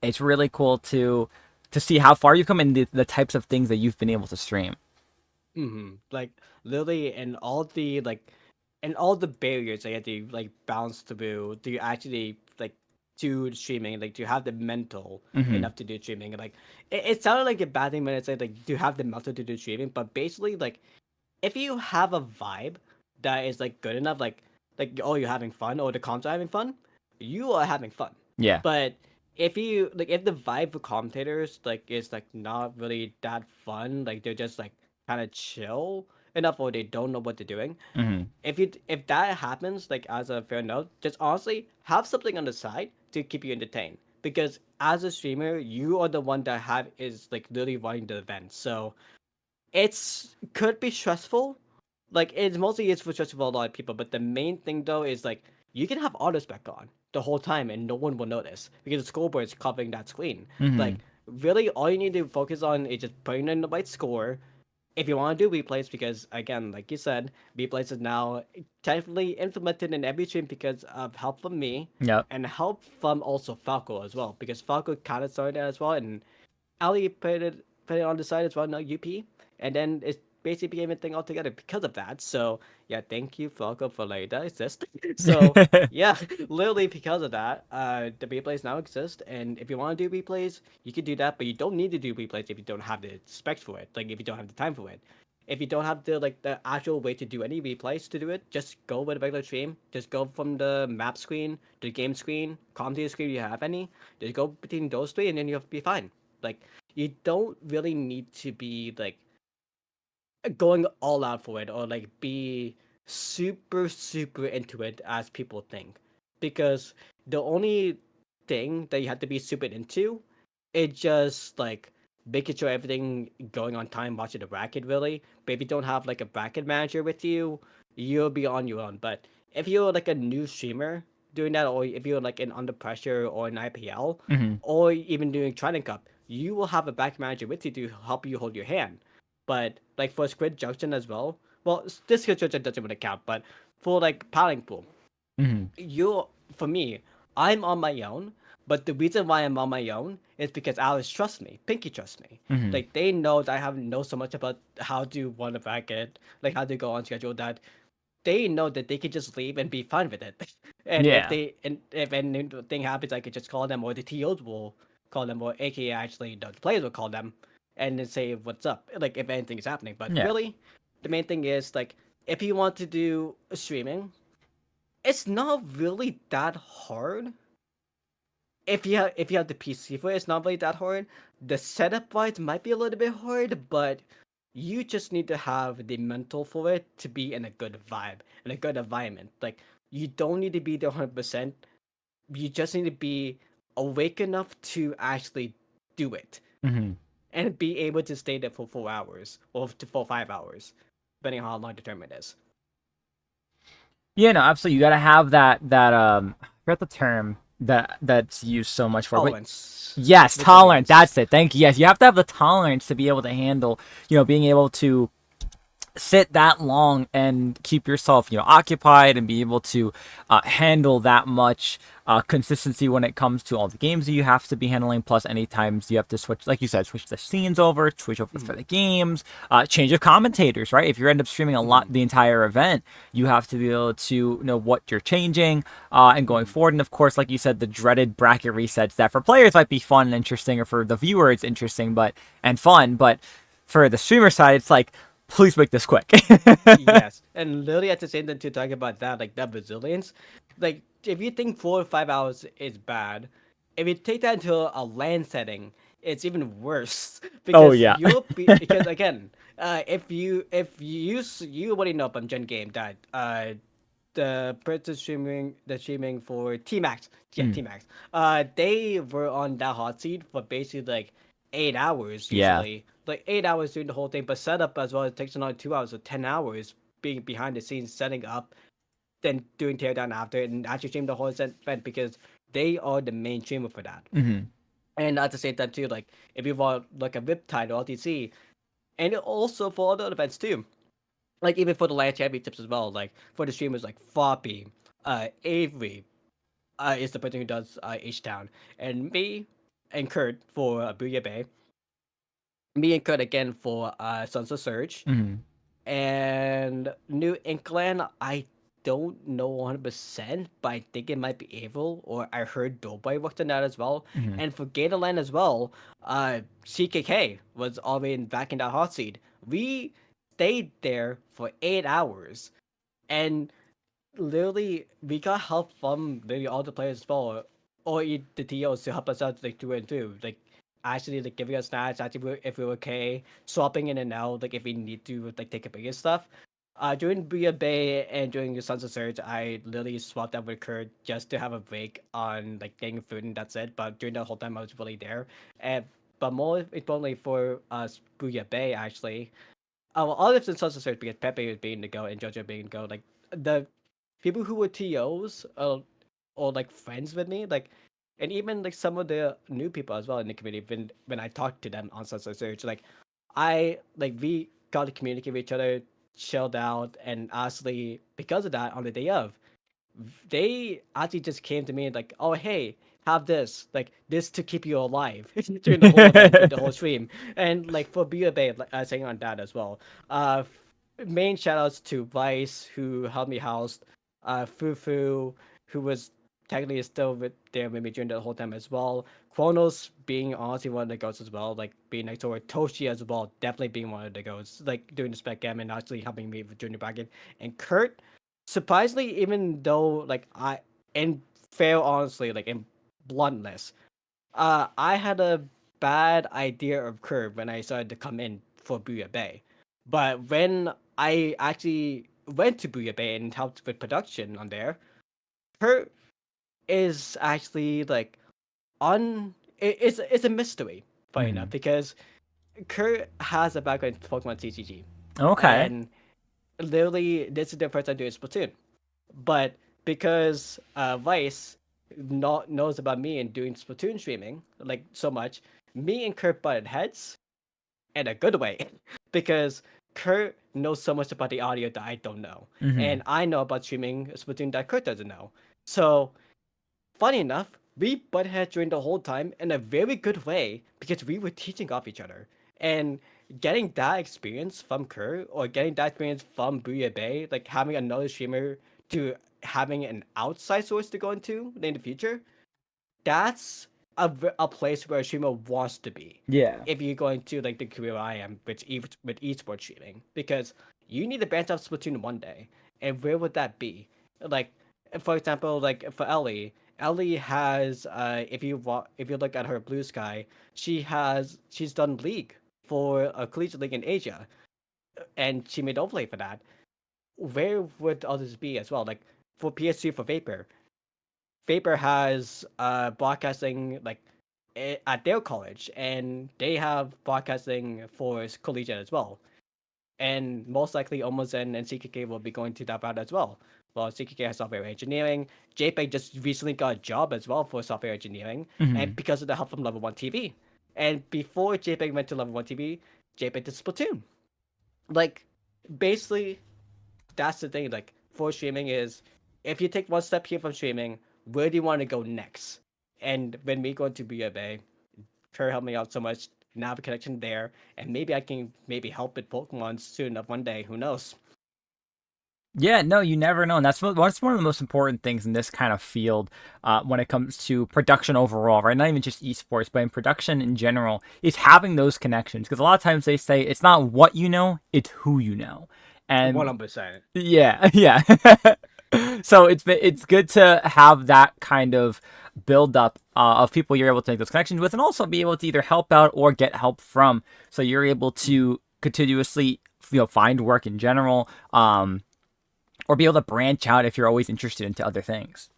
it's really cool to see how far you've come and the types of things that you've been able to stream. Like literally, and all the barriers I had to like bounce through to actually like do streaming, like to have the mental Hmm. enough to do streaming. Like it sounded like a bad thing when I said like to have the mental to do streaming, but basically like if you have a vibe that is like good enough, like like, oh, you're having fun, or the comms are having fun, you are having fun. Yeah. But if the vibe for commentators like is like not really that fun, like they're just like kind of chill enough, or they don't know what they're doing. Hmm. If that happens, like as a fair note, just honestly have something on the side to keep you entertained. Because as a streamer, you are the one that have is like literally running the event. So it's could be stressful. Like it's mostly it's for stressful for a lot of people, but the main thing though is like you can have auto spec on the whole time and no one will notice because the scoreboard is covering that screen. Hmm. Like really all you need to focus on is just putting in the right score. If you want to do replays, because again, like you said, replays is now technically implemented in every stream because of help from me Yep. and help from also Falco as well, because Falco kind of started that as well, and Ali put it on the side as well, not UP, and then it basically became a thing altogether because of that. So yeah, thank you Falco for letting that exist. So yeah, literally because of that, the replays now exist, and if you want to do replays, you can do that, but you don't need to do replays if you don't have the specs for it, like if you don't have the time for it. If you don't have the actual way to do any replays to do it, just go with a regular stream. Just go from the map screen, the game screen, commentator screen if you have any. Just go between those three, and then you'll be fine. Like you don't really need to be like going all out for it, or like be super into it as people think, because the only thing that you have to be super into is just like making sure everything going on time, watching the bracket really. But if you don't have like a bracket manager with you, you'll be on your own. But if you're like a new streamer doing that, or if you're like in under pressure or an IPL, Hmm. or even doing Trident Cup, you will have a back manager with you to help you hold your hand. But like for Squid Junction as well, well, this Squid Junction doesn't really count. But for like Paddling Pool, Hmm. you for me, I'm on my own. But the reason why I'm on my own is because Alice trusts me, Pinky trusts me. Hmm. Like they know that I haven't know so much about how to run a bracket, like how to go on schedule, that they know that they can just leave and be fine with it. And Yeah. if anything happens, I could just call them, or the TOs will call them, or AKA actually the players will call them, and then say what's up, like if anything is happening. But Yeah. really, the main thing is like if you want to do streaming, it's not really that hard. If you have the PC for it, it's not really that hard. The setup wise might be a little bit hard, but you just need to have the mental for it to be in a good vibe, in a good environment. Like you don't need to be there 100%. You just need to be awake enough to actually do it Hmm. and be able to stay there for 4 hours or for 5 hours, depending on how long the tournament is. Yeah, no, absolutely. You gotta have that I forgot the term that's used so much for, but Tolerance, yes, tolerant. resilience. That's it. Thank you. Yes, you have to have the tolerance to be able to handle, being able to sit that long and keep yourself occupied and be able to handle that much consistency when it comes to all the games that you have to be handling, plus any times you have to switch, like you said, switch the scenes over, switch over for Mm-hmm. the games, change of commentators, right? If you end up streaming a lot Mm-hmm. the entire event, you have to be able to know what you're changing and going Mm-hmm. forward. And of course, like you said, the dreaded bracket resets that for players might be fun and interesting, or for the viewer it's interesting and fun, but for the streamer side it's like, please make this quick. Yes, and literally at the same time to talk about that, like that resilience, like if you think 4 or 5 hours is bad, if you take that into a land setting, it's even worse Oh because yeah. because again, you already know from Gen Game that the person streaming for T Max, yeah, Mm, T Max, they were on that hot seat for basically like 8 hours yeah. usually, like 8 hours doing the whole thing, but setup as well. It takes another 2 hours or 10 hours being behind the scenes setting up, then doing teardown after, and actually stream the whole event because they are the main streamer for that. Hmm. And at the same time too, like if you want like a Riptide or LTC, and also for other events too, like even for the land championships as well, like for the streamers like Floppy, Avery, is the person who does H Town, and me and Kurt for Booyah Bay, me and Kurt again for Sons of Surge, Hmm. and New Inkland. I don't know 100%, but I think it might be April, or I heard Doughboy worked on that as well. Hmm. And for Gatorland as well, CKK was already back in that hot seat. We stayed there for 8 hours, and literally we got help from literally all the players as well, or the TOs to help us out like through and through, like actually like giving us snacks, actually if we're okay, swapping in and out, like if we need to like take a bigger stuff. During Bria Bay and during the Sunset Surge, I literally swapped out with Kurt just to have a break on like getting food and that's it. But during the whole time, I was really there. And but more importantly for us, Booyah Bay actually, well, all of the Sunset Surge because Pepe was being the go and Jojo being the go, like the people who were TOs or like friends with me, like, and even like some of the new people as well in the community. When I talked to them on Sunset Surge, like I like we got to communicate with each other, chilled out, and honestly, because of that, on the day of, they actually just came to me like, "Oh, hey, have this, like this to keep you alive during the whole event, during the whole stream." And like for Be a Babe, like I was saying on that as well. Main shout outs to Vice who helped me house, Fufu who was technically still there with me during the whole time as well. Kronos being honestly one of the goats as well, like being next door. Toshi as well, definitely being one of the goats, like doing the spec game and actually helping me with junior bracket. And Kurt, surprisingly, even though like I and fair honestly, like in bluntness, I had a bad idea of Curve when I started to come in for Booyah Bay. But when I actually went to Booyah Bay and helped with production on there, Kurt is actually like it's a mystery, funny enough, Hmm. because Kurt has a background in Pokemon TCG. Okay. And literally this is the first time doing Splatoon. But because Vice knows about me and doing Splatoon streaming like so much, me and Kurt butted heads in a good way because Kurt knows so much about the audio that I don't know, Hmm. and I know about streaming Splatoon that Kurt doesn't know. So funny enough, we butt heads during the whole time in a very good way because we were teaching off each other. And getting that experience from Kerr or getting that experience from Booyah Bay, like having another streamer to having an outside source to go into in the future, that's a place where a streamer wants to be. Yeah. If you're going to like the career I am with esports streaming, because you need to branch out Splatoon one day, and where would that be? Like, for example, like for Ellie, Ellie has if you look at her Blue Sky, she's done League for a collegiate league in Asia, and she made overlay for that. Where would others be as well? Like for PS2 for Vapor, Vapor has broadcasting like at their college, and they have broadcasting for collegiate as well. And most likely, Omozen and CKK will be going to that route as well. Well, CKK has software engineering. JPEG just recently got a job as well for software engineering, and Hmm. because of the help from Level One TV. And before JPEG went to Level One TV, JPEG did Splatoon. Like, basically, that's the thing. Like for streaming is, if you take one step here from streaming, where do you want to go next? And when we go to BFA, her helped me out so much. Now I have a connection there, and maybe I can maybe help with Pokemon soon enough one day. Who knows? Yeah, no, you never know. And that's one of the most important things in this kind of field when it comes to production overall, right? Not even just esports, but in production in general, is having those connections. Because a lot of times they say it's not what you know, it's who you know. One And hundred percent. yeah, yeah. So it's good to have that kind of build up of people you're able to make those connections with, and also be able to either help out or get help from. So you're able to continuously, find work in general, or be able to branch out if you're always interested into other things.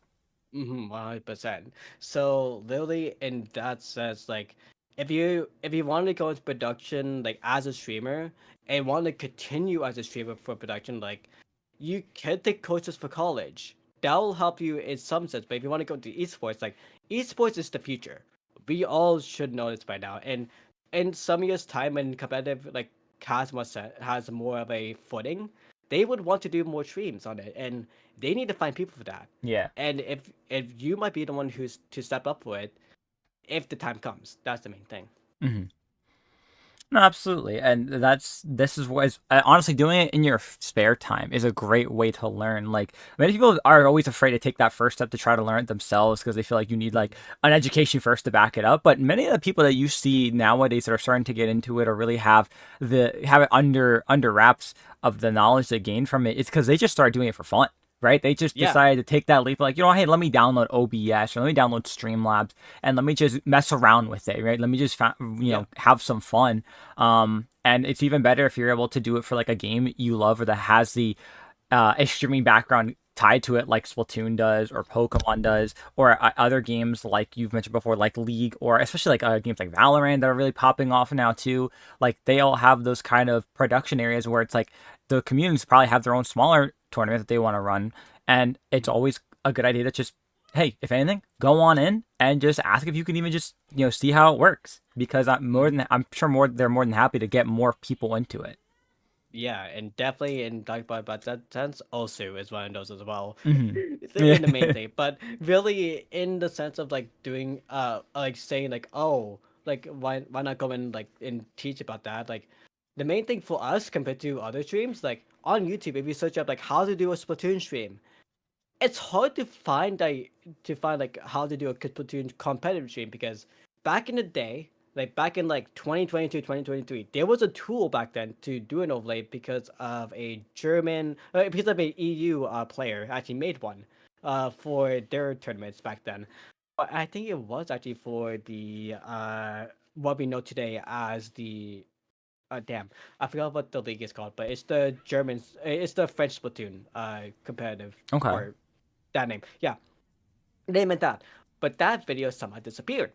100%. So literally in that sense, like if you want to go into production like as a streamer and want to continue as a streamer for production, like you can take courses for college. That will help you in some sense. But if you want to go to esports, like esports is the future. We all should know this by now. And in some years' time when competitive like has more of a footing, they would want to do more streams on it. And they need to find people for that. Yeah. And if you might be the one who's to step up for it, if the time comes, that's the main thing. Hmm. No, absolutely, and this is what is honestly doing it in your spare time is a great way to learn. Like many people are always afraid to take that first step to try to learn it themselves because they feel like you need like an education first to back it up. But many of the people that you see nowadays that are starting to get into it or really have it under wraps of the knowledge they gain from it, it's because they just started doing it for fun. right? They just Yeah, decided to take that leap, like, hey, let me download OBS or let me download Streamlabs and let me just mess around with it, right? Let me just, yeah, have some fun. And it's even better if you're able to do it for like a game you love or that has the a streaming background tied to it, like Splatoon does or Pokemon does, or other games like you've mentioned before, like League, or especially like games like Valorant that are really popping off now too. Like they all have those kind of production areas where it's like the communities probably have their own smaller tournament that they want to run, and it's mhm, always a good idea to just, hey, if anything, go on in and just ask if you can even just see how it works, because mhm. I'm sure more they're more than happy to get more people into it. Yeah, and definitely in Dark about that sense, also is one of those as well. Hmm. In the main Yeah. thing, but really in the sense of like doing, like saying like, oh, like why not go and like and teach about that? Like, the main thing for us compared to other streams, like on YouTube, if you search up like how to do a Splatoon stream, it's hard to find like how to do a Splatoon competitive stream because back in the day, like back in like 2022, 2023, there was a tool back then to do an overlay because of a German, because of a EU player actually made one for their tournaments back then. But I think it was actually for the what we know today as the damn, I forgot what the league is called, but it's the Germans, it's the French Splatoon competitive Okay. or that name. Yeah, they meant that. But that video somehow disappeared.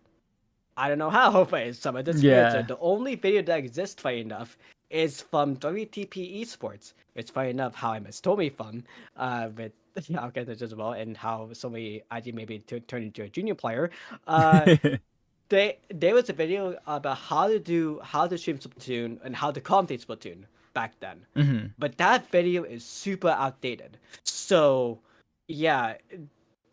I don't know how, but it somehow disappeared. So Yeah. the only video that exists, funny enough, is from WTP Esports. It's funny enough how I miss Tommy fun with I'll get this as well, and how somebody actually maybe turned into a junior player. Uh, there was a video about how to stream Splatoon and how to commentate Splatoon back then. Hmm. But that video is super outdated. So yeah,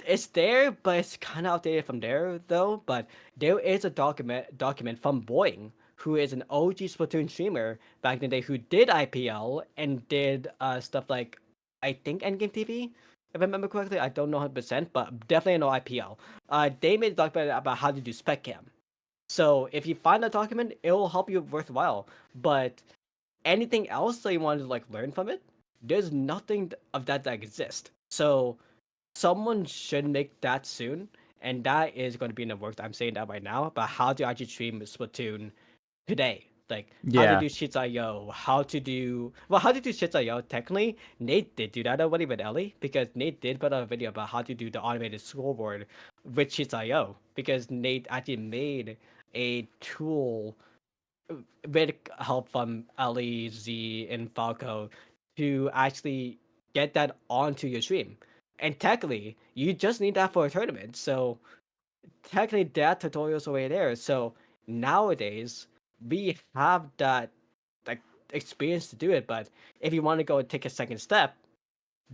it's there, but it's kind of outdated from there though. But there is a document from Boeing, who is an OG Splatoon streamer back in the day, who did IPL and did stuff like, I think, Endgame TV. If I remember correctly, I don't know 100%, but definitely know IPL. They made a document about how to do spec cam. So if you find that document, it will help you worthwhile. But anything else that you want to like learn from it, there's nothing of that exists. So someone should make that soon, and that is going to be in the works. I'm saying that right now about how to actually stream Splatoon today. Like how to Yeah. do shits.io, how to do shits.io. Technically, Nate did do that already with Ellie because Nate did put out a video about how to do the automated scoreboard with shits.io because Nate actually made a tool with help from Ellie, Z, and Falco to actually get that onto your stream. And technically, you just need that for a tournament. So technically, that tutorial's already there. So nowadays, we have that like experience to do it. But if you want to go and take a second step,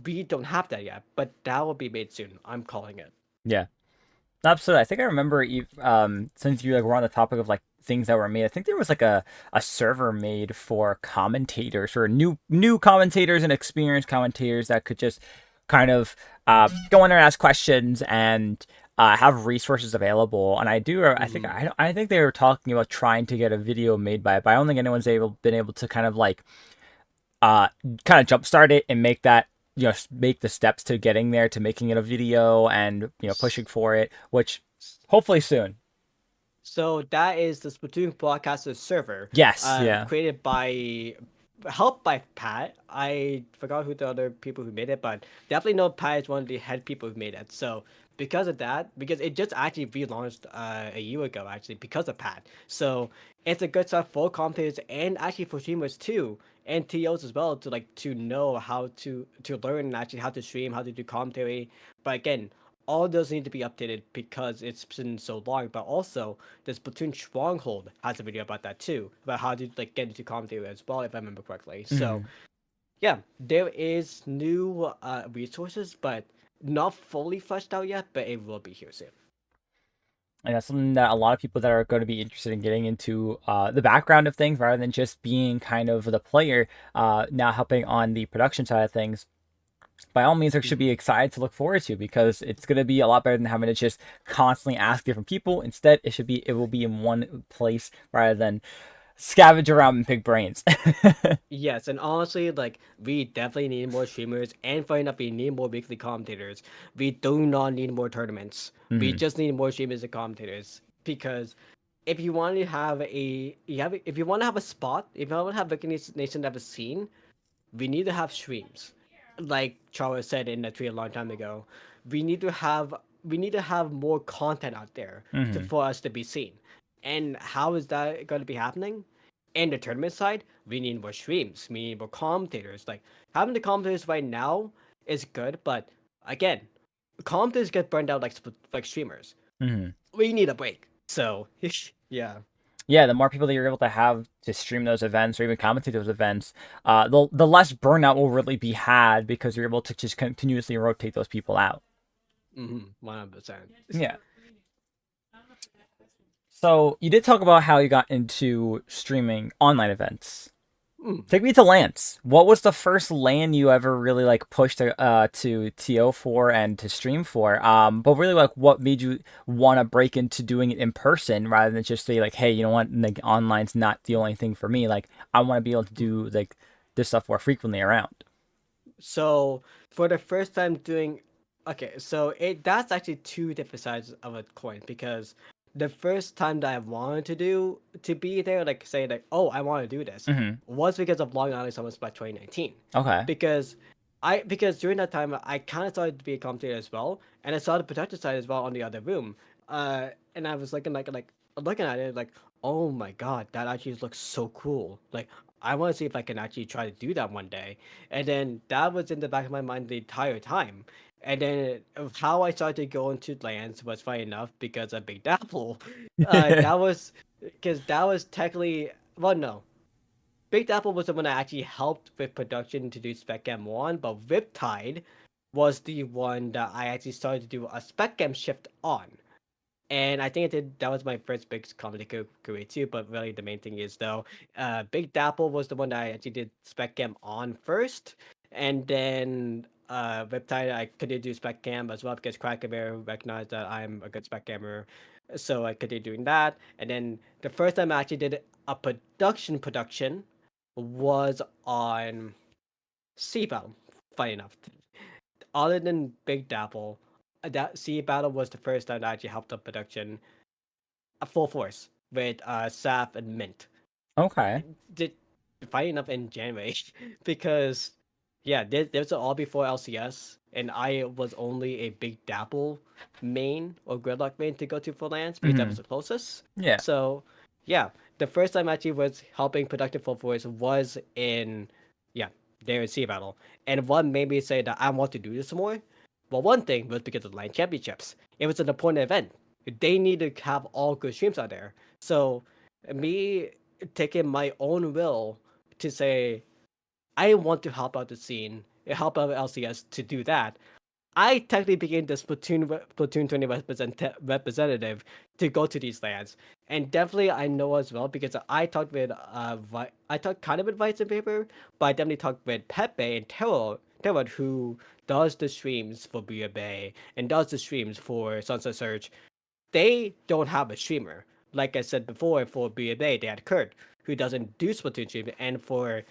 we don't have that yet. But that will be made soon. I'm calling it. Yeah. Absolutely. I think I remember since you like were on the topic of like things that were made, I think there was like a server made for commentators or new commentators and experienced commentators that could just kind of go in there and ask questions and have resources available. And Mm-hmm. I think they were talking about trying to get a video made by it, but I don't think anyone's been able to kind of like uh kind of jumpstart it and make that make the steps to getting there to making it a video and pushing for it, which hopefully soon. So that is the Splatoon Broadcaster server, Yes, yeah. created by, helped by Pat. I forgot who the other people who made it, but definitely know Pat is one of the head people who made it. So because of that, because it just actually relaunched a year ago, actually because of Pat. So it's a good start for commentators and actually for streamers too, and TOs as well to like to know how to learn actually how to stream, how to do commentary. But again, all those need to be updated because it's been so long. But also, the Splatoon Stronghold has a video about that too, about how to like get into commentary as well, if I remember correctly. So Mhm. yeah, there is new resources, but not fully fleshed out yet. But it will be here soon. And that's something that a lot of people that are going to be interested in getting into the background of things rather than just being kind of the player, now helping on the production side of things. By all means, there should Mhm. be excited to look forward to because it's going to be a lot better than having to just constantly ask different people. Instead, it will be in one place rather than Scavenge around and pick brains. Yes, and honestly, like we definitely need more streamers, and funny enough, we need more weekly commentators. We do not need more tournaments. We Hmm. just need more streamers and commentators because if you want to have if you want to have a spot, if you want to have recognition of a scene, we need to have streams. Like Charles said in the tree a long time ago, we need to have we need to have more content out there Hmm. for us to be seen. And how is that going to be happening? In the tournament side, we need more streams. We need more commentators. Like having the commentators right now is good, but again, commentators get burned out like streamers. Hmm. We need a break. So yeah. Yeah, the more people that you're able to have to stream those events or even commentate those events, the less burnout will really be had because you're able to just continuously rotate those people out. 100%. Yeah. So you did talk about how you got into streaming online events. Take me to LANs. What was the first LAN you ever really like pushed to TO for and to stream for? But really like what made you want to break into doing it in person rather than just say like, hey, you know what, like online's not the only thing for me. Like I want to be able to do like this stuff more frequently around. So for the first time doing, okay, so it that's actually two different sides of a coin because the first time that I wanted to be there, like say like, oh, I want to do this, Hmm. was because of Long Island Summers by 2019. Okay. Because because during that time I kind of started to be a commentator as well, and I saw the production side as well on the other room. And I was looking at it like, oh my god, that actually looks so cool. Like I want to see if I can actually try to do that one day. And then that was in the back of my mind the entire time. And then of how I started to go into lands was funny enough because of Big Apple. That was because that was technically, well, no, Big Apple was the one that actually helped with production to do Spec Gam 1, but Riptide was the one that I actually started to do a Spec Gam shift on. And I think that was my first big comedy career too. But really, the main thing is though, Big Dapple was the one that I actually did Spec Cam on first, and then Riptide I could do Spec Cam as well because Cracker Bear recognized that I'm a good Spec Cammer, so I could do doing that. And then the first time I actually did a production was on Sea Battle. Funny enough, other than Big Dapple, that Sea Battle was the first time that I actually helped up production a full force with Saf and Mint. Okay. Did funny enough in January because yeah, there was all before LCS, and I was only a Big Dapple main or Gridlock main to go to for lands because that Hmm. was the closest. Yeah. So yeah, the first time I actually was helping productive full force was in yeah there in Sea Battle, and what made me say that I want to do this more. Well, one thing was because of the line championships. It was an important event. They need to have all good streams out there. So me taking my own will to say I want to help out the scene, help out LCS to do that. I technically became the Splatoon 20 representative to go to these lands, and definitely I know as well because I talked with I talked kind of with Vice and Paper, but I definitely talked with Pepe and Terror who does the streams for Bria Bay and does the streams for Sunset Surge. They don't have a streamer. Like I said before, for BMA, they had Kurt, who doesn't do Splatoon streaming, and for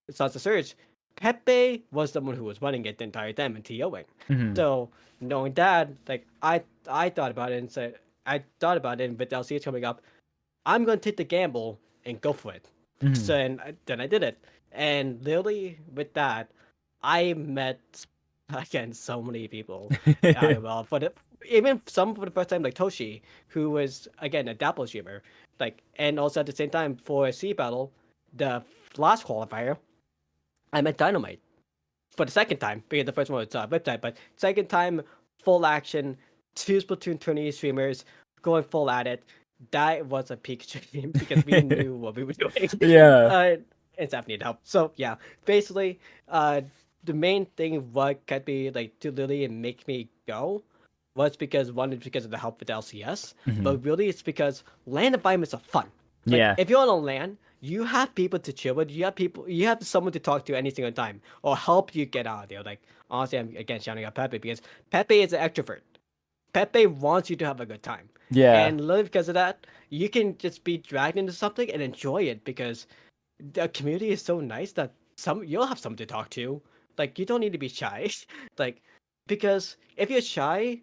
Sunset Surge, Pepe was the one who was running it the entire time and TOing. Hmm. So knowing that, like I thought about it and said I thought about it, and with LCS coming up, I'm gonna take the gamble and go for it. Hmm. So then I did it, and literally with that, I met again so many people. Well, for the even some for the first time, like Toshi, who was again a Dapple streamer, like, and also at the same time for Sea Battle, the last qualifier, I met Dynamite for the second time because the first one was Riptide, but second time full action, two Splatoon 20 streamers going full at it. That was a peak stream because we knew what we were doing. Yeah. uh, and Saf needed help. So yeah, basically, the main thing what kept me like to literally make me go was because one is because of the help with LCS, Hmm. but really it's because land environments are fun. Like Yeah. if you're on a land, you have people to chill with. You have someone to talk to any single time, or help you get out of there. Like honestly, I'm again shouting out Pepe because Pepe is an extrovert. Pepe wants you to have a good time. Yeah. And literally because of that, you can just be dragged into something and enjoy it because the community is so nice that you'll have someone to talk to. Like you don't need to be shy. Like because if you're shy,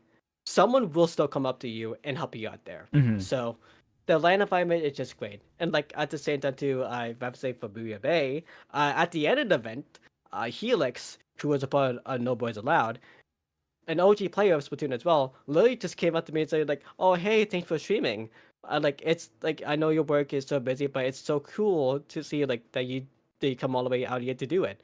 someone will still come up to you and help you out there. Hmm. So the land environment is just great. And like at the same time too, I have to say for Booyah Bay, at the end of the event, Helix, who was a part of No Boys Allowed, an OG player of Splatoon as well, literally just came up to me and said like, "Oh hey, thanks for streaming. Like it's like I know your work is so busy, but it's so cool to see like that you come all the way out here to do it."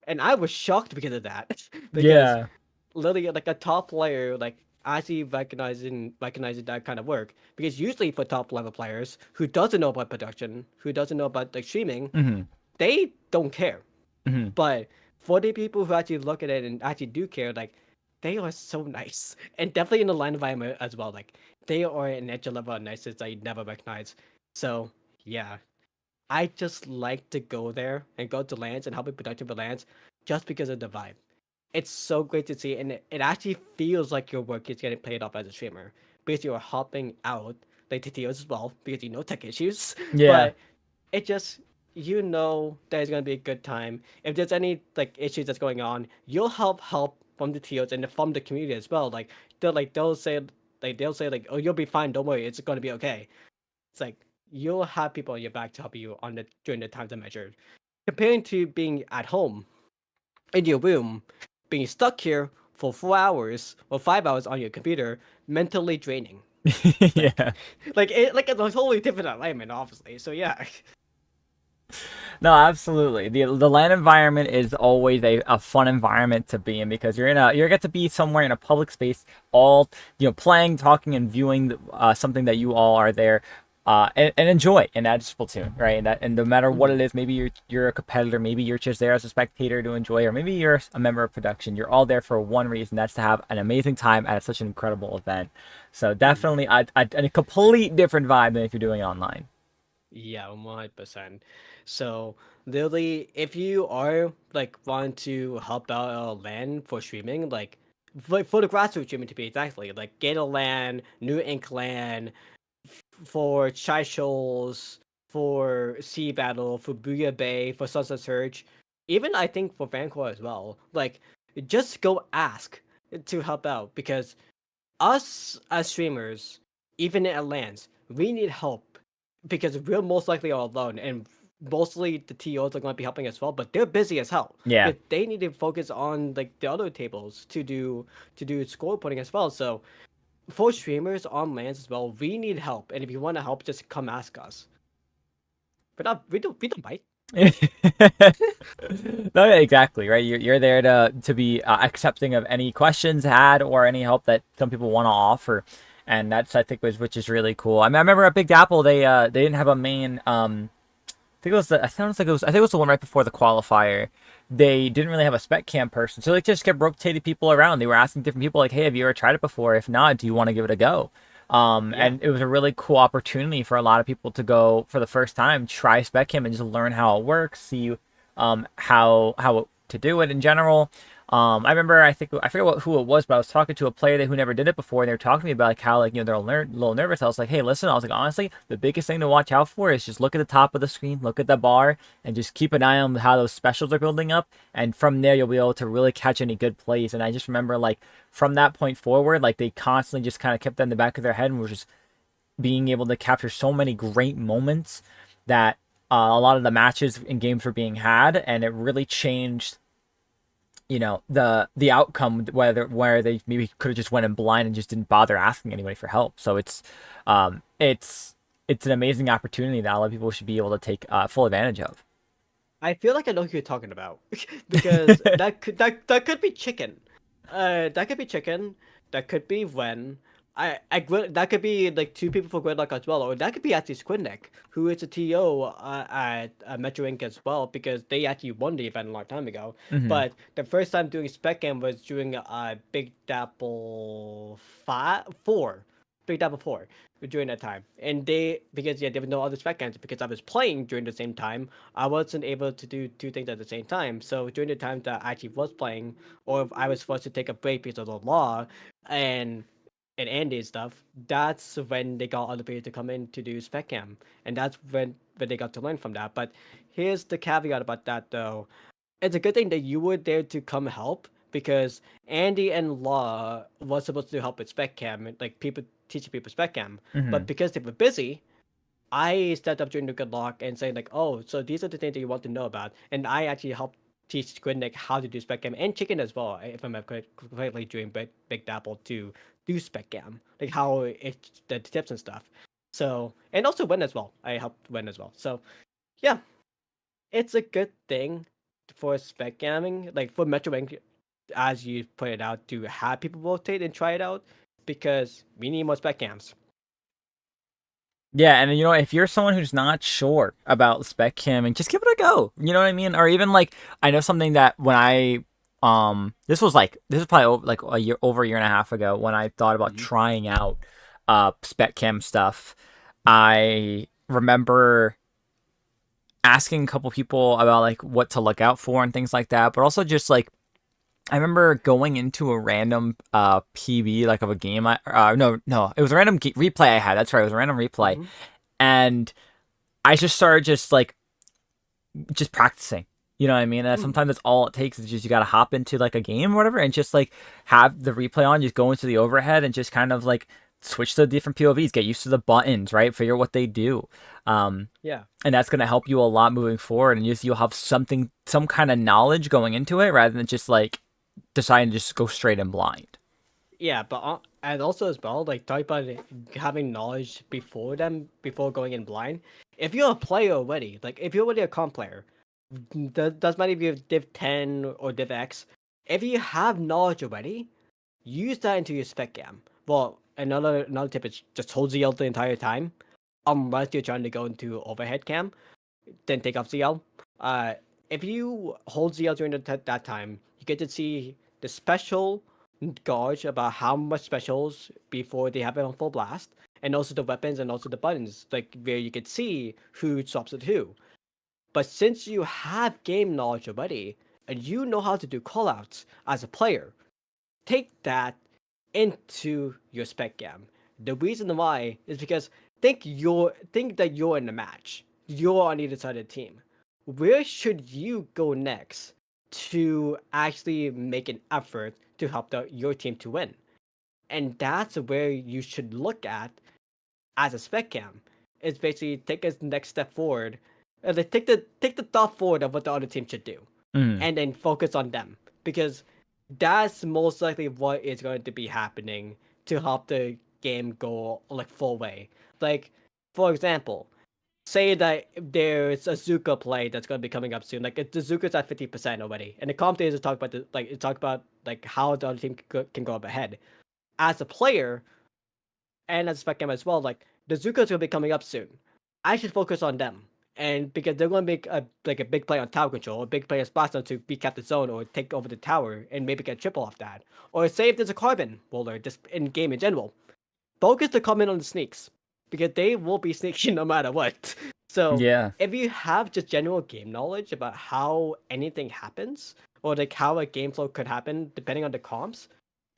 And I was shocked because of that, because Yeah. literally like a top player like actually recognizing that kind of work. Because usually for top level players who doesn't know about production, who doesn't know about like streaming, Hmm. they don't care. Hmm. But for the people who actually look at it and actually do care, like they are so nice, and definitely in the line environment as well. Like they are an extra level of niceness that you never recognize. So yeah, I just like to go there and go to lands and help be productive with lands, just because of the vibe. It's so great to see, and it actually feels like your work is getting paid off as a streamer because you are helping out like the TOs as well because you know tech issues, Yeah. but it just you know that it's gonna be a good time. If there's any like issues that's going on, you'll help from the TOs and from the community as well. Like they'll say like, oh, you'll be fine, don't worry, it's gonna be okay. It's like you'll have people on your back to help you on the during the times of measure. Comparing to being at home in your room, being stuck here for 4 hours or 5 hours on your computer, mentally draining. Like Yeah. like it's a totally different alignment, obviously. So yeah. No, absolutely. The land environment is always a fun environment to be in because you get to be somewhere in a public space, all playing, talking, and viewing something that you all are there, and enjoy. And that's Splatoon, right? And no matter what it Mhm. is, maybe you're a competitor, maybe you're just there as a spectator to enjoy, or maybe you're a member of production. You're all there for one reason. That's to have an amazing time at such an incredible event. So Mhm. definitely, a complete different vibe than if you're doing it online. Yeah, 100%. So literally, if you are like want to help out a LAN for streaming, like for the grassroots streaming to be exactly, like get a LAN, New Ink LAN, for Chai Shoals, for Sea Battle, for Booyah Bay, for Sunset Surge, even I think for Vancore as well. Like just go ask to help out because us as streamers, even at lands, we need help because we're most likely all alone, and mostly the TOs are going to be helping as well. But they're busy as hell Yeah. because they need to focus on like the other tables to do score putting as well. So for streamers on lands as well, we need help, and if you want to help, just come ask us. But not we don't bite. No, yeah, exactly, right? You're there to be accepting of any questions had or any help that some people want to offer, and that's I think was which is really cool. I mean, I remember at Big Apple they didn't have a main I think it was the I think it was the one right before the qualifier. They didn't really have a spec cam person, so they just kept rotating people around. They were asking different people like, "Hey, have you ever tried it before? If not, do you want to give it a go?" Yeah, And it was a really cool opportunity for a lot of people to go for the first time, try spec cam and just learn how it works, see how to do it in general. I remember I forget who it was, but I was talking to a player who never did it before, and they were talking to me about like how like they're a little nervous. I was like, hey, listen, I was like, honestly, the biggest thing to watch out for is just look at the top of the screen, look at the bar, and just keep an eye on how those specials are building up, and from there you'll be able to really catch any good plays. And I just remember like from that point forward, like they constantly just kind of kept that in the back of their head and were just being able to capture so many great moments that a lot of the matches and games were being had, and it really changed the outcome whether where they maybe could have just went in blind and just didn't bother asking anybody for help. So um it's it's an amazing opportunity that a lot of people should be able to take full advantage of. I feel like I know who you're talking about because that could be chicken. That could be chicken. That could be Wen. That could be like two people for Gridlock as well, or that could be actually Squidneck, who is a TO at Metro Inc. as well, because they actually won the event a long time ago. Hmm. But the first time doing Spec Game was during Big Dapple 4, Big Dapple 4 during that time, and because yeah, there were no other Spec Games because I was playing during the same time. I wasn't able to do two things at the same time. So during the time that I actually was playing, or if I was forced to take a break because of the law, and and Andy and stuff, that's when they got other players to come in to do spec cam, and that's when they got to learn from that. But here's the caveat about that though: it's a good thing that you were there to come help because Andy and Law was supposed to help with spec cam, like people teaching people spec cam, Hmm. but because they were busy, I stepped up during the good luck and saying like, oh, so these are the things that you want to know about, and I actually helped teach Quinnick how to do spec cam and chicken as well. If I'm correctly doing Big Dapple to do spec cam, like how it the tips and stuff. So and also Win as well. I helped Win as well. So yeah, it's a good thing for spec camming, like for Metro Rank, as you pointed out, to have people rotate and try it out because we need more spec cams. Yeah, and if you're someone who's not sure about spec camming, just give it a go. You know what I mean? Or even like I know something that when I this was probably like over a year and a half ago when I thought about Mm-hmm. trying out spec cam stuff. I remember asking a couple people about like what to look out for and things like that, but also just like I remember going into a random PB like of a game. No, it was a random replay I had. That's right, it was a random replay, Mm-hmm. and I just started just practicing. You know what I mean? And Mm. sometimes that's all it takes is just you gotta hop into like a game or whatever and just like have the replay on, just go into the overhead and just kind of like switch to different POVs, get used to the buttons, right? Figure what they do. Um, Yeah. and that's gonna help you a lot moving forward and you'll have some kind of knowledge going into it rather than just like deciding to just go straight in blind. Yeah, but and also as well, like talk about having knowledge before them, before going in blind. If you're a player already, like if you're already a comp player, doesn't matter if you have Div 10 or Div X. If you have knowledge already, use that into your spec cam. Well, another tip is just hold ZL the entire time, unless you're trying to go into overhead cam, then take off ZL. Uh, if you hold ZL during that time, you get to see the special gauge about how much specials before they have it on full blast, and also the weapons and also the buttons, like where you could see who swaps with who. But since you have game knowledge already, and you know how to do callouts as a player, take that into your spec cam. The reason why is because think that you're in a match. You're on either side of the team. Where should you go next to actually make an effort to help your team to win? And that's where you should look at as a spec cam. Is basically take a next step forward, like take the thought forward of what the other team should do, Mm. and then focus on them because that's most likely what is going to be happening to help the game go like full way. Like, for example, say that there's a Zuka play that's going to be coming up soon. Like the Zuka's at 50% already, and the commentators talk about how the other team can go up ahead. As a player and as a spec game as well, like the Zuka's going to be coming up soon. I should focus on them. And because they're going to make a big play on tower control, a big play on Splatoon to be kept the zone or take over the tower and maybe get triple off that. Or say if there's a carbon roller just in game in general, focus the comment on the sneaks because they will be sneaking no matter what. So Yeah. if you have just general game knowledge about how anything happens or like how a game flow could happen depending on the comps,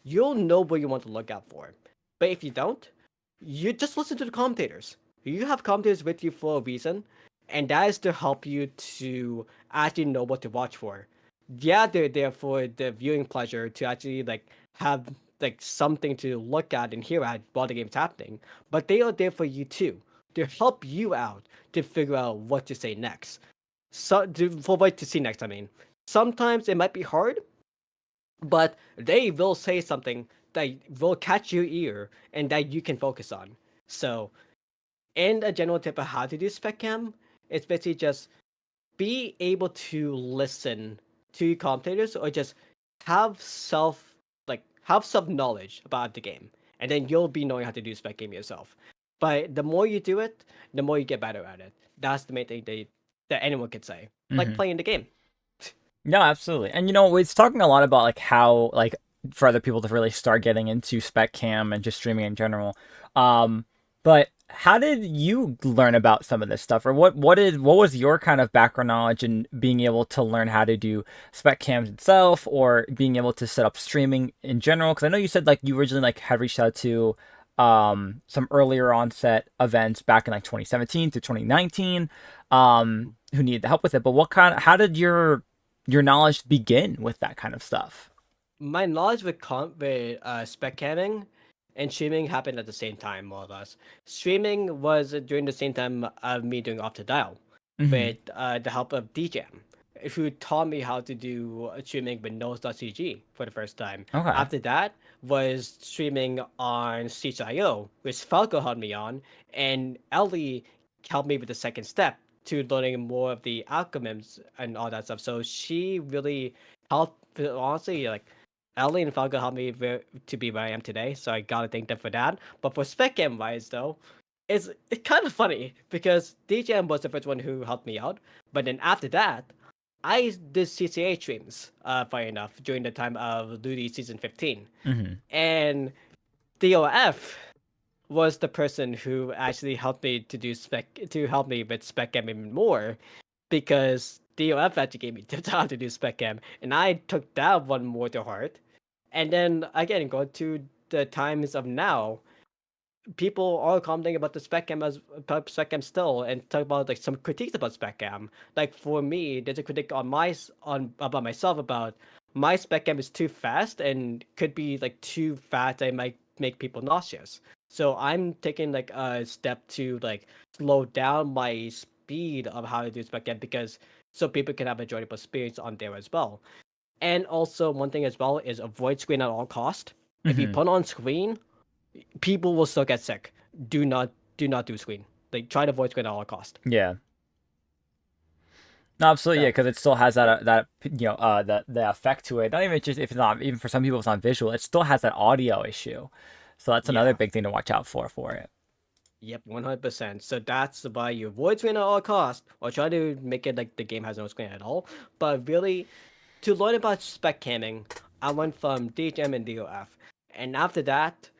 you'll know what you want to look out for. But if you don't, you just listen to the commentators. You have commentators with you for a reason, and that is to help you to actually know what to watch for. Yeah, they're there for the viewing pleasure to actually like have like something to look at and hear at while the game's happening, but they are there for you too to help you out to figure out what to say next. For what to see next, I mean. Sometimes it might be hard, but they will say something that will catch your ear and that you can focus on. So, in a general tip of how to do spec cam, it's basically just be able to listen to commentators or just have self knowledge about the game, and then you'll be knowing how to do spec game yourself. But the more you do it, the more you get better at it. That's the main thing that anyone could say. Like Hmm. playing the game. No, absolutely. And it's talking a lot about like how like for other people to really start getting into spec cam and just streaming in general. Um, but how did you learn about some of this stuff, or what was your kind of background knowledge in being able to learn how to do spec cams itself, or being able to set up streaming in general? Because I know you said like you originally like had reached out to some earlier onset events back in like 2017 to 2019 who needed the help with it. But how did your knowledge begin with that kind of stuff? My knowledge with spec camming and streaming happened at the same time, more or less. Streaming was during the same time of me doing off the dial, Hmm. with the help of DJam, who taught me how to do streaming with Nose.cg for the first time. Okay. After that was streaming on Stitch.io, which Falco helped me on, and Ellie helped me with the second step to learning more of the alchemists and all that stuff. So she really helped. Honestly, like Ellie and Falco helped me to be where I am today, so I gotta thank them for that. But for spec game wise, though, it's kind of funny because DJM was the first one who helped me out, but then after that, I did CCA streams, funny enough, during the time of Ludi season 15, Hmm. and DOF was the person who actually helped me to help me with spec game even more, because DOF actually gave me tips how to do spec game, and I took that one more to heart. And then again, go to the times of now, people are commenting about the spec cam as about spec cam still, and talk about like some critiques about spec cam. Like for me, there's a critique on on about myself about my spec cam is too fast and could be like too fast and might make people nauseous. So I'm taking like a step to like slow down my speed of how to do spec cam, because so people can have a enjoyable experience on there as well. And also one thing as well is avoid screen at all cost. If you Hmm. put on screen, people will still get sick. Do not do screen. Like try to avoid screen at all cost. Yeah. No, absolutely, yeah, So because it still has that yeah, the effect to it. Not even just if it's not even for some people it's not visual. It still has that audio issue, so that's another yeah, big thing to watch out for it. yep, 100%. So that's why you avoid screen at all cost, or try to make it like the game has no screen at all. But really, to learn about spec camming, I went from DHM and DOF, and after that,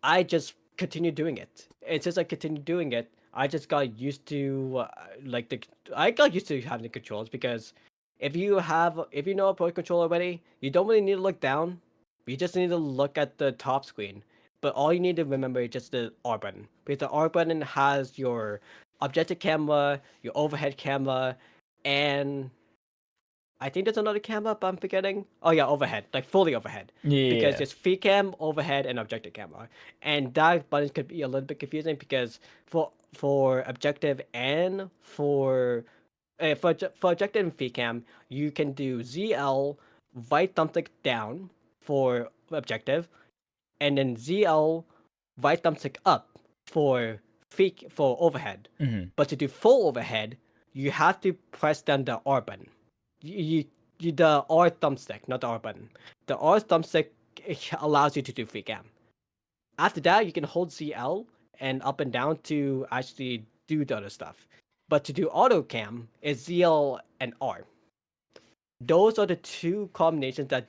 I just continued doing it. It's just I continued doing it. I just got used to like the I got used to having the controls, because if you know a pro controller already, you don't really need to look down. You just need to look at the top screen. But all you need to remember is just the R button, because the R button has your objective camera, your overhead camera, and I think there's another camera, but I'm forgetting. Oh yeah, overhead, like fully overhead, because Yeah. there's free cam, overhead, and objective camera, and that buttons could be a little bit confusing, because for objective and for objective and free cam, you can do ZL right thumbstick down for objective, and then ZL right thumbstick up for for overhead. Hmm. But to do full overhead, you have to press down the R button. You, the R thumbstick, not the R button. The R thumbstick allows you to do free cam. After that, you can hold ZL and up and down to actually do the other stuff. But to do auto cam is ZL and R. Those are the two combinations that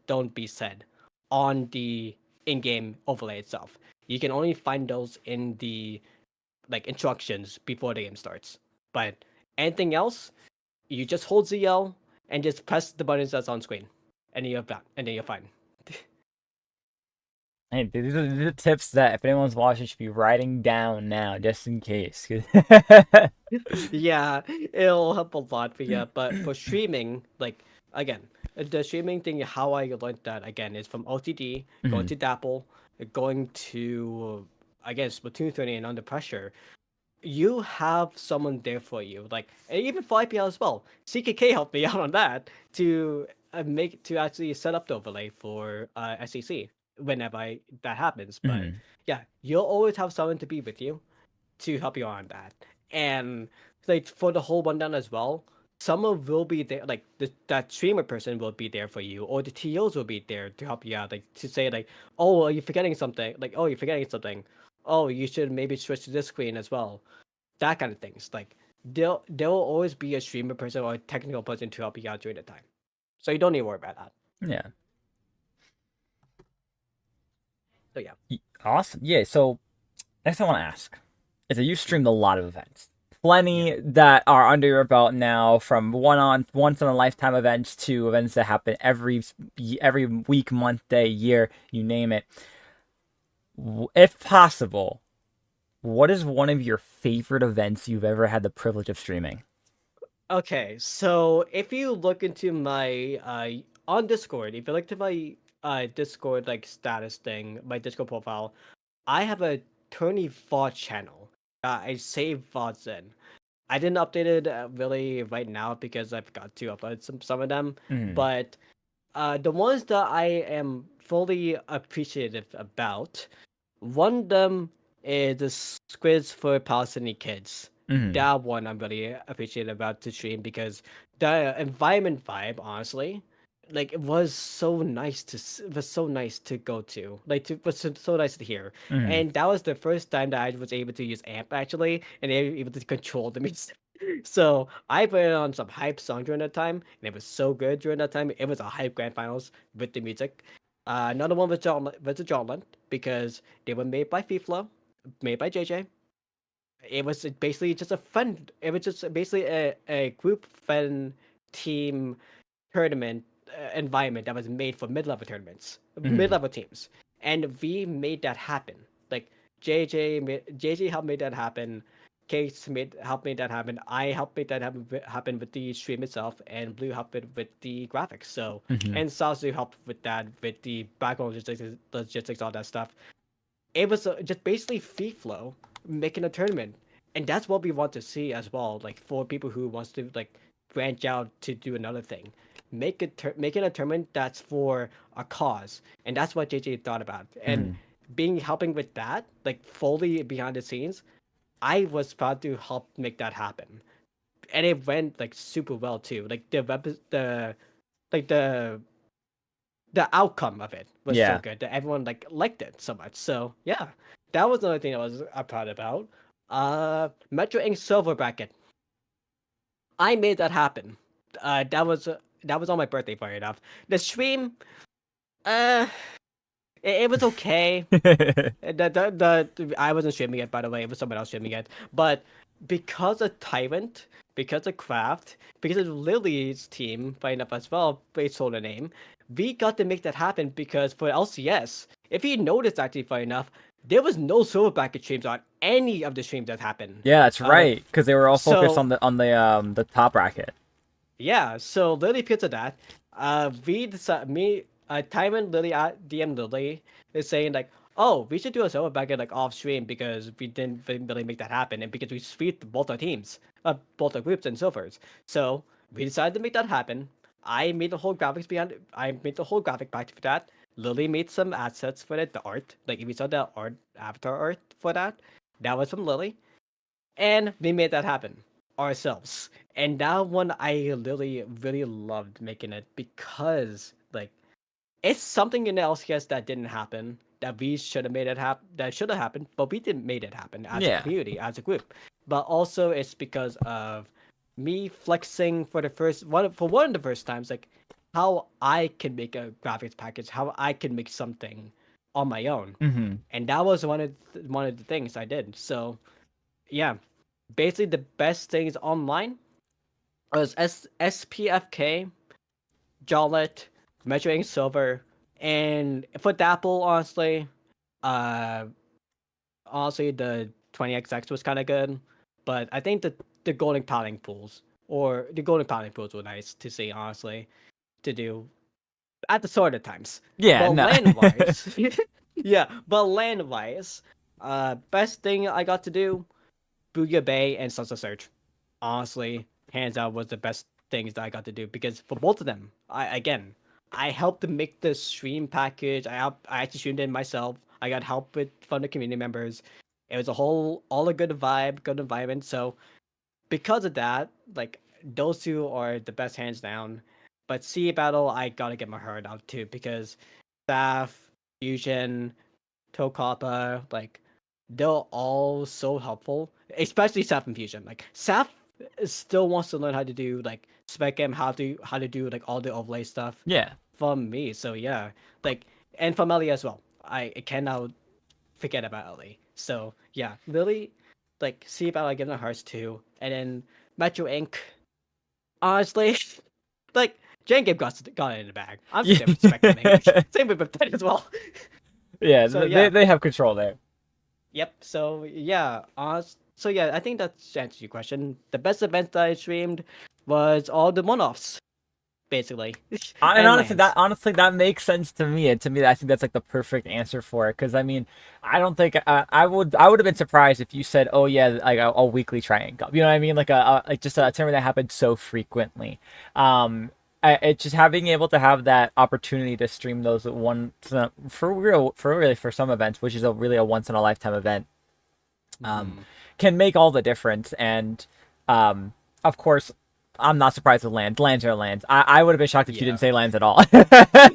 don't be said on the in-game overlay itself. You can only find those in the like instructions before the game starts. But anything else, you just hold ZL and just press the buttons that's on screen, and then you're fine. Hey, these are the tips that if anyone's watching should be writing down now, just in case. Yeah, it'll help a lot for you. But for streaming, like again, the streaming thing, how I learned that again is from OTD, going Hmm. to Dapple, going to again Splatoon 30 and Under Pressure. You have someone there for you, like and even for IPL as well. CKK helped me out on that to make to actually set up the overlay for SEC whenever that happens. But Hmm. yeah, you'll always have someone to be with you to help you on that. And like for the whole rundown as well, someone will be there, like that streamer person will be there for you, or the TOs will be there to help you out, like to say like, oh, are you forgetting something? Like, oh, you're forgetting something. Oh, you should maybe switch to this screen as well. That kind of things. Like there will always be a streamer person or a technical person to help you out during the time. So you don't need to worry about that. Yeah. So yeah. Awesome. Yeah. So Next, I want to ask is that you streamed a lot of events, Yeah. plenty that are under your belt now, from once in a lifetime events to events that happen every week, month, day, year, you name it. If possible, what is one of your favorite events you've ever had the privilege of streaming? Okay, so if you look into my on Discord, if you look to my Discord like status thing, my Discord profile, I have a Tony VOD channel. I save VODs in. I didn't update it really right now because I've got to upload some of them, Mm, but the ones that I am fully appreciative about, one of them is the Squids for Palestinian Kids. mm, That one I'm really appreciative about to stream because the environment vibe, honestly, like it was so nice it was so nice to go to, like to was so nice to hear, mm, and that was the first time that I was able to use amp actually, and able to control the music. So I put it on some hype song during that time, and it was so good during that time. It was a hype grand finals with the music. Another one was was a Jawland because they were made by FIFA, made by JJ. It was basically just a fun. It was just basically a group fun team tournament environment that was made for mid-level tournaments, mm, mid-level teams, and we made that happen. Like JJ helped make that happen. Case helped make that happen. I helped make that happen with the stream itself, and Blue helped it with the graphics. So mm, and Sasu helped with that, with the background logistics, all that stuff. It was just basically free flow making a tournament, and that's what we want to see as well. Like for people who wants to like branch out to do another thing, making a tournament that's for a cause, and that's what JJ thought about. And mm. being helping with that, like fully behind the scenes, I was proud to help make that happen, and it went like super well too. Like like the outcome of it was so Yeah. good that everyone like liked it so much. So yeah, that was another thing I was proud about. Metro Inc. Silver Bracket. I made that happen. That was on my birthday, funny enough. The stream, uh, it was okay. I wasn't streaming it, by the way. It was someone else streaming it. But because of Tyrant, because of Craft, because of Lily's team, funny enough as well, based on the name, we got to make that happen because for LCS, if you noticed actually, funny enough, there was no silver bracket streams on any of the streams that happened. Yeah, that's right. Because they were all focused So on the top bracket. yeah, so Lily because of that, we decided, Tyrant, Lily, DM Lily is saying like, oh, we should do a solo bracket like off stream because we didn't really make that happen, and because we swept both our teams, both our groups and servers. So we decided to make that happen. I made the whole graphics behind. I made the whole graphic pack for that. Lily made some assets for it, the art. Like if you saw the art, avatar art for that, that was from Lily, and we made that happen ourselves. And that one I really loved making it because like it's something in the LCS that didn't happen that we should have made it happen, that should have happened, but we didn't made it happen as a Yeah. community, as a group. But also it's because of me flexing for one of the first times, like how I can make a graphics package, how I can make something on my own. Hmm. And that was one of the things I did. So yeah, basically the best things online was SPFK, Jollet, Measuring Silver, and for Dapple, uh, honestly the 20XX was kind of good, but I think the golden padding pools or the golden padding pools were nice to see, honestly, to do at the sort of times. Yeah. But No. land wise, yeah, but land wise, best thing I got to do, Booyah Bay and Sunset Surge. Honestly, hands out was the best things that I got to do because for both of them, I helped to make the stream package. I actually streamed it myself. I got help with from the community members. It was all a good vibe, good environment. So because of that, like those two are the best hands down. But Sea Battle, I gotta get my heart out too because Staff, Fusion, Tokapa, like they're all so helpful, especially Sap and Fusion. Like Sap still wants to learn how to do like spec game, how to do like all the overlay stuff Yeah. from me. So yeah, like and from Ellie as well. I cannot. forget about Ellie. So yeah, Lily, like see about like Kingdom Hearts 2, and then Metro Inc. Honestly, like Jane Game got it in the bag. I'm just speculating. Yeah. Same with Bethesda as well. Yeah, So yeah, they have control there. yep. So yeah, so yeah, I think that's answers your question. The best event that I streamed was all the one-offs, basically, And and lands. honestly that makes sense to me. And to me, I think that's like the perfect answer for it. Because I mean, I don't think I would have been surprised if you said, "Oh yeah, like a weekly triangle." You know what I mean? Like like just a tournament that happened so frequently. It's just having able to have that opportunity to stream those for really for some events, which is a really a once in a lifetime event, um, Hmm. can make all the difference. And um, of course, I'm not surprised with lands. Lands are lands. I would have been shocked if you didn't Yeah. say lands at all.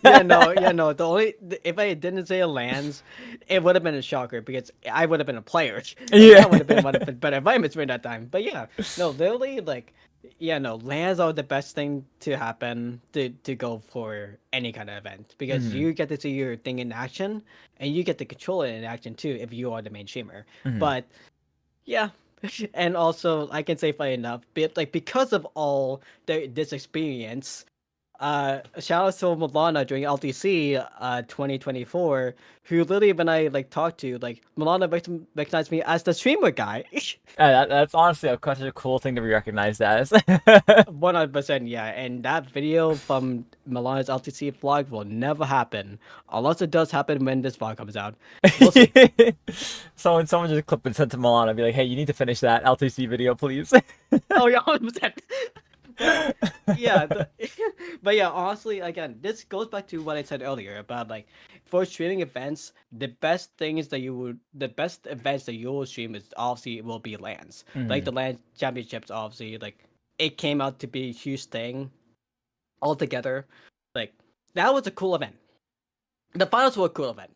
Yeah, no. If I didn't say lands, it would have been a shocker because I would have been a player, and Yeah. that would have been one of the better environments during that time. But yeah, no, literally, like, yeah, no, lands are the best thing to happen to go for any kind of event because Hmm. you get to see your thing in action, and you get to control it in action too if you are the main streamer. Hmm. But yeah. And also, I can say funny enough, but like because of all this experience, shout out to Milana during LTC 2024, who literally when I like talked to, like Milana recognized me as the streamer guy. That's honestly such a cool thing to be recognized as. 100%, yeah. And that video from Milana's LTC vlog will never happen unless it does happen when this vlog comes out. We'll see. Someone just clip and send to Milan and be like, "Hey, you need to finish that LTC video, please." Oh yeah, 100%. But yeah, but yeah, honestly, again, this goes back to what I said earlier about like for streaming events, the best events that you will stream is obviously it will be lands. Like Hmm. the land championships, obviously, like it came out to be a huge thing altogether. Like that was a cool event. The finals were a cool event.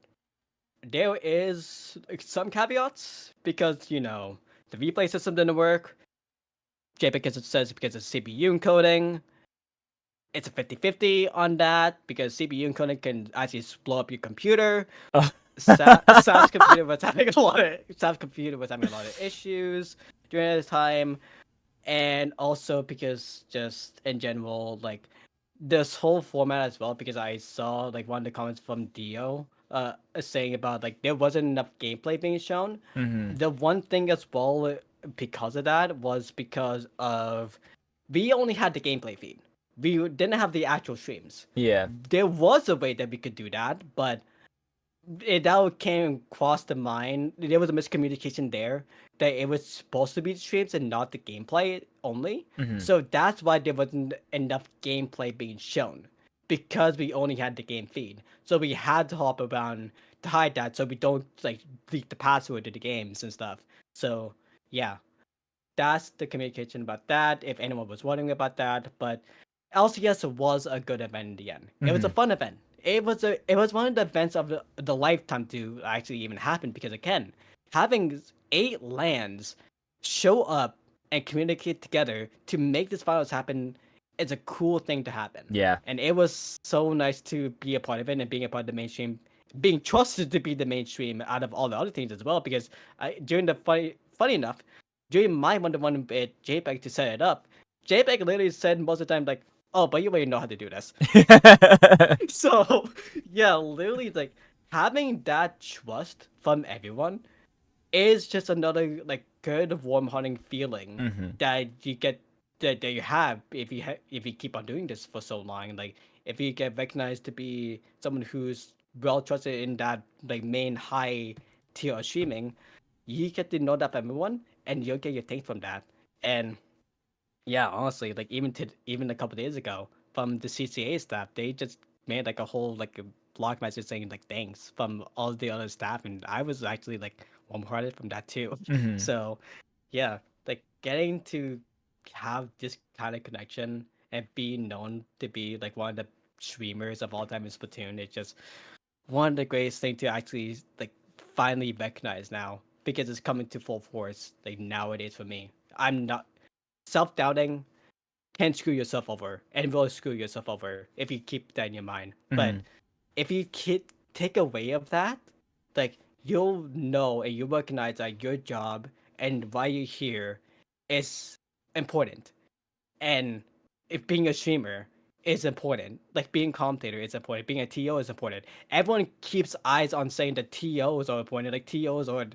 There is like, some caveats because the replay system didn't work. JPEG says because of CPU encoding. It's a 50-50 on that because CPU encoding can actually blow up your computer. Oh. Sam's computer was having a lot of issues during this time, and also because just in general, like this whole format as well. Because I saw like one of the comments from Dio, saying about like there wasn't enough gameplay being shown. Hmm. The one thing as well because of that was because of we only had the gameplay feed. We didn't have the actual streams. Yeah. There was a way that we could do that, but that came across the mind. There was a miscommunication there that it was supposed to be streams and not the gameplay only. Hmm. So that's why there wasn't enough gameplay being shown because we only had the game feed. So we had to hop around to hide that so we don't like leak the password to the games and stuff. So yeah, that's the communication about that. If anyone was wondering about that, but LCS was a good event in the end. It was a Hmm. fun event. It was one of the events of the lifetime to actually even happen because again, having 8 lands show up and communicate together to make this finals happen is a cool thing to happen. Yeah. And it was so nice to be a part of it and being a part of the mainstream, being trusted to be the mainstream out of all the other things as well. Because during the funny enough, during my one-to-one bit JPEG to set it up, JPEG literally said most of the time like, "Oh, but you already know how to do this." So yeah, literally like having that trust from everyone is just another like good warm-hearted feeling Hmm. that you get that you have if you keep on doing this for so long. Like if you get recognized to be someone who's well trusted in that like main high tier of streaming, you get to know that from everyone, and you'll get your things from that. And yeah, honestly, like even a couple days ago, from the CCA staff, they just made like a whole like a blog message saying like thanks from all the other staff, and I was actually like warm-hearted from that too. Hmm. So yeah, like getting to have this kind of connection and be known to be like one of the streamers of all time in Splatoon, it's just one of the greatest things to actually like finally recognize now because it's coming to full force like nowadays for me. I'm not self-doubting can screw yourself over and will screw yourself over if you keep that in your mind. But Hmm. if you take away of that, like you'll know and you recognize that your job and why you're here is important. And if being a streamer is important, like being a commentator is important, being a TO is important. Everyone keeps eyes on saying that TOs are important. Like TOs are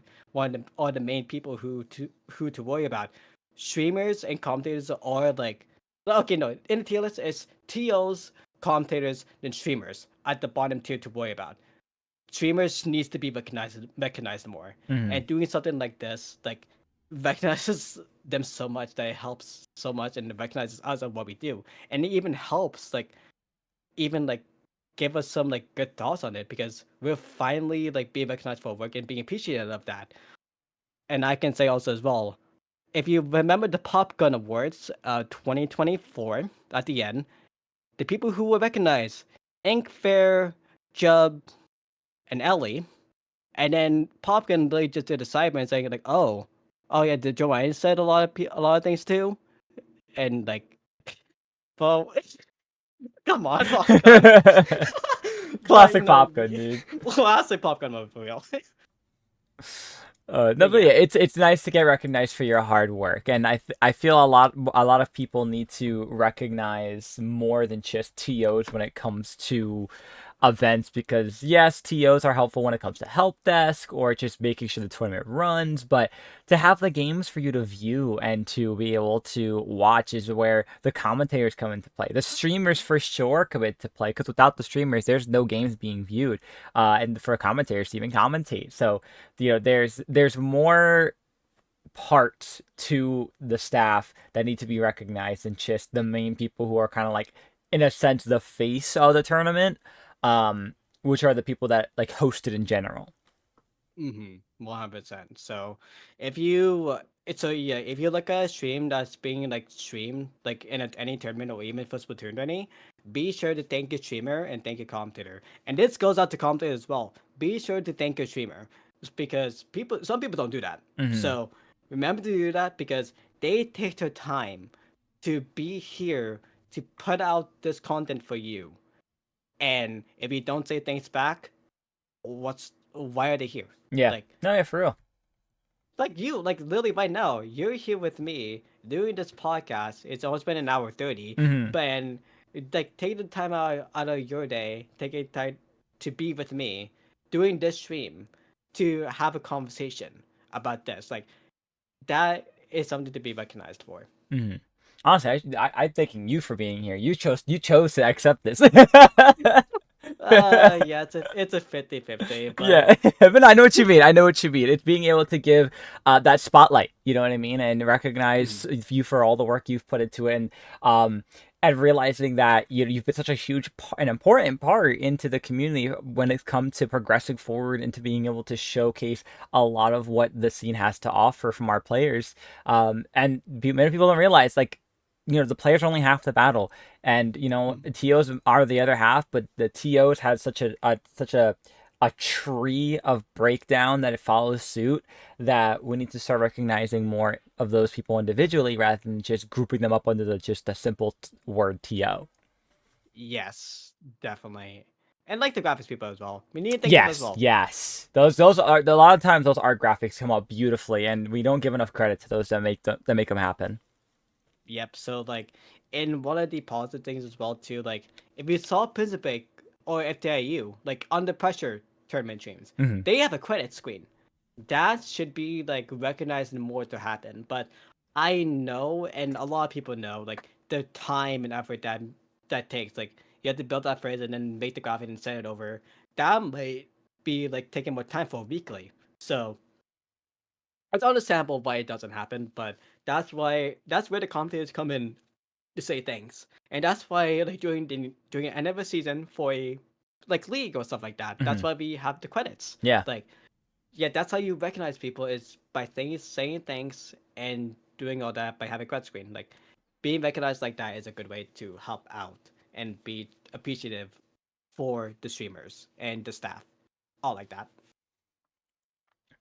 the main people who to worry about. Streamers and commentators are like, okay, no, in the tier list it's TOs, commentators, then streamers at the bottom tier to worry about. Streamers needs to be recognized more, Hmm. and doing something like this like recognizes them so much that it helps so much and it recognizes us of what we do, and it even helps like even like give us some like good thoughts on it because we're finally like being recognized for our work and being appreciated of that. And I can say also as well, if you remember the Pop Gun Awards 2024 at the end, the people who were recognized, Ink Fair, Jub, and Ellie. And then Popkin really just did a sidebar saying like, oh yeah, did Joe Ryan said a lot of things too?" And like, well, come on, Popgun. But Classic popcorn, dude. classic Popgun mode for real. No, But but yeah, yeah. it's nice to get recognized for your hard work, and I feel a lot of people need to recognize more than just TOs when it comes to events, because yes, TOs are helpful when it comes to help desk or just making sure the tournament runs, but to have the games for you to view and to be able to watch is where the commentators come into play. The streamers for sure come into play, because without the streamers, there's no games being viewed, and for commentators to even commentate. So there's more parts to the staff that need to be recognized than just the main people who are kind of like, in a sense, the face of the tournament, um, which are the people that like host it in general. 100%. So if you so yeah, if you look at a stream that's being like streamed like in any tournament or even for Splatoon 20, be sure to thank your streamer and thank your commentator. And this goes out to commentator as well. Be sure to thank your streamer. Just because some people don't do that. Hmm. So remember to do that because they take their time to be here to put out this content for you. And if you don't say thanks back, why are they here? Yeah. Like No, yeah, for real. you, like literally right now, you're here with me doing this podcast. It's almost been an hour 30, Hmm. but and like take the time out of your day, take a time to be with me doing this stream to have a conversation about this. Like that is something to be recognized for. Hmm. Honestly, I'm thanking you for being here. You chose to accept this. Yeah, it's a 50-50, but Yeah, but I know what you mean. I know what you mean. It's being able to give that spotlight, you know what I mean, and mm, recognize you for all the work you've put into it, um, and realizing that you've been such a huge, an important part into the community when it's come to progressing forward into being able to showcase a lot of what the scene has to offer from our players. And many people don't realize, like, the players are only half the battle, and mm, TOs are the other half, but the TOs had such a tree of breakdown that it follows suit, that we need to start recognizing more of those people individually rather than just grouping them up under just a simple word TO. yes, definitely. And like the graphics people as well. We need to thank them as Yes, well. yes. Those are a lot of times those art graphics come out beautifully, and we don't give enough credit to those that make them happen. Yep. So like, in one of the positive things as well too, like if you saw Principic or FTIU, like under pressure tournament streams, Hmm. they have a credit screen. That should be like recognized and more to happen. But I know, and a lot of people know, like the time and effort that takes. Like you have to build that phrase and then make the graphic and send it over. That might be like taking more time for weekly. So it's understandable why it doesn't happen, but that's where the commentators come in to say thanks. And that's why like during the end of a season for a like league or stuff like that, Hmm. that's why we have the credits. Yeah. Like yeah, that's how you recognize people is by saying thanks and doing all that by having credit screen. Like being recognized like that is a good way to help out and be appreciative for the streamers and the staff. All like that.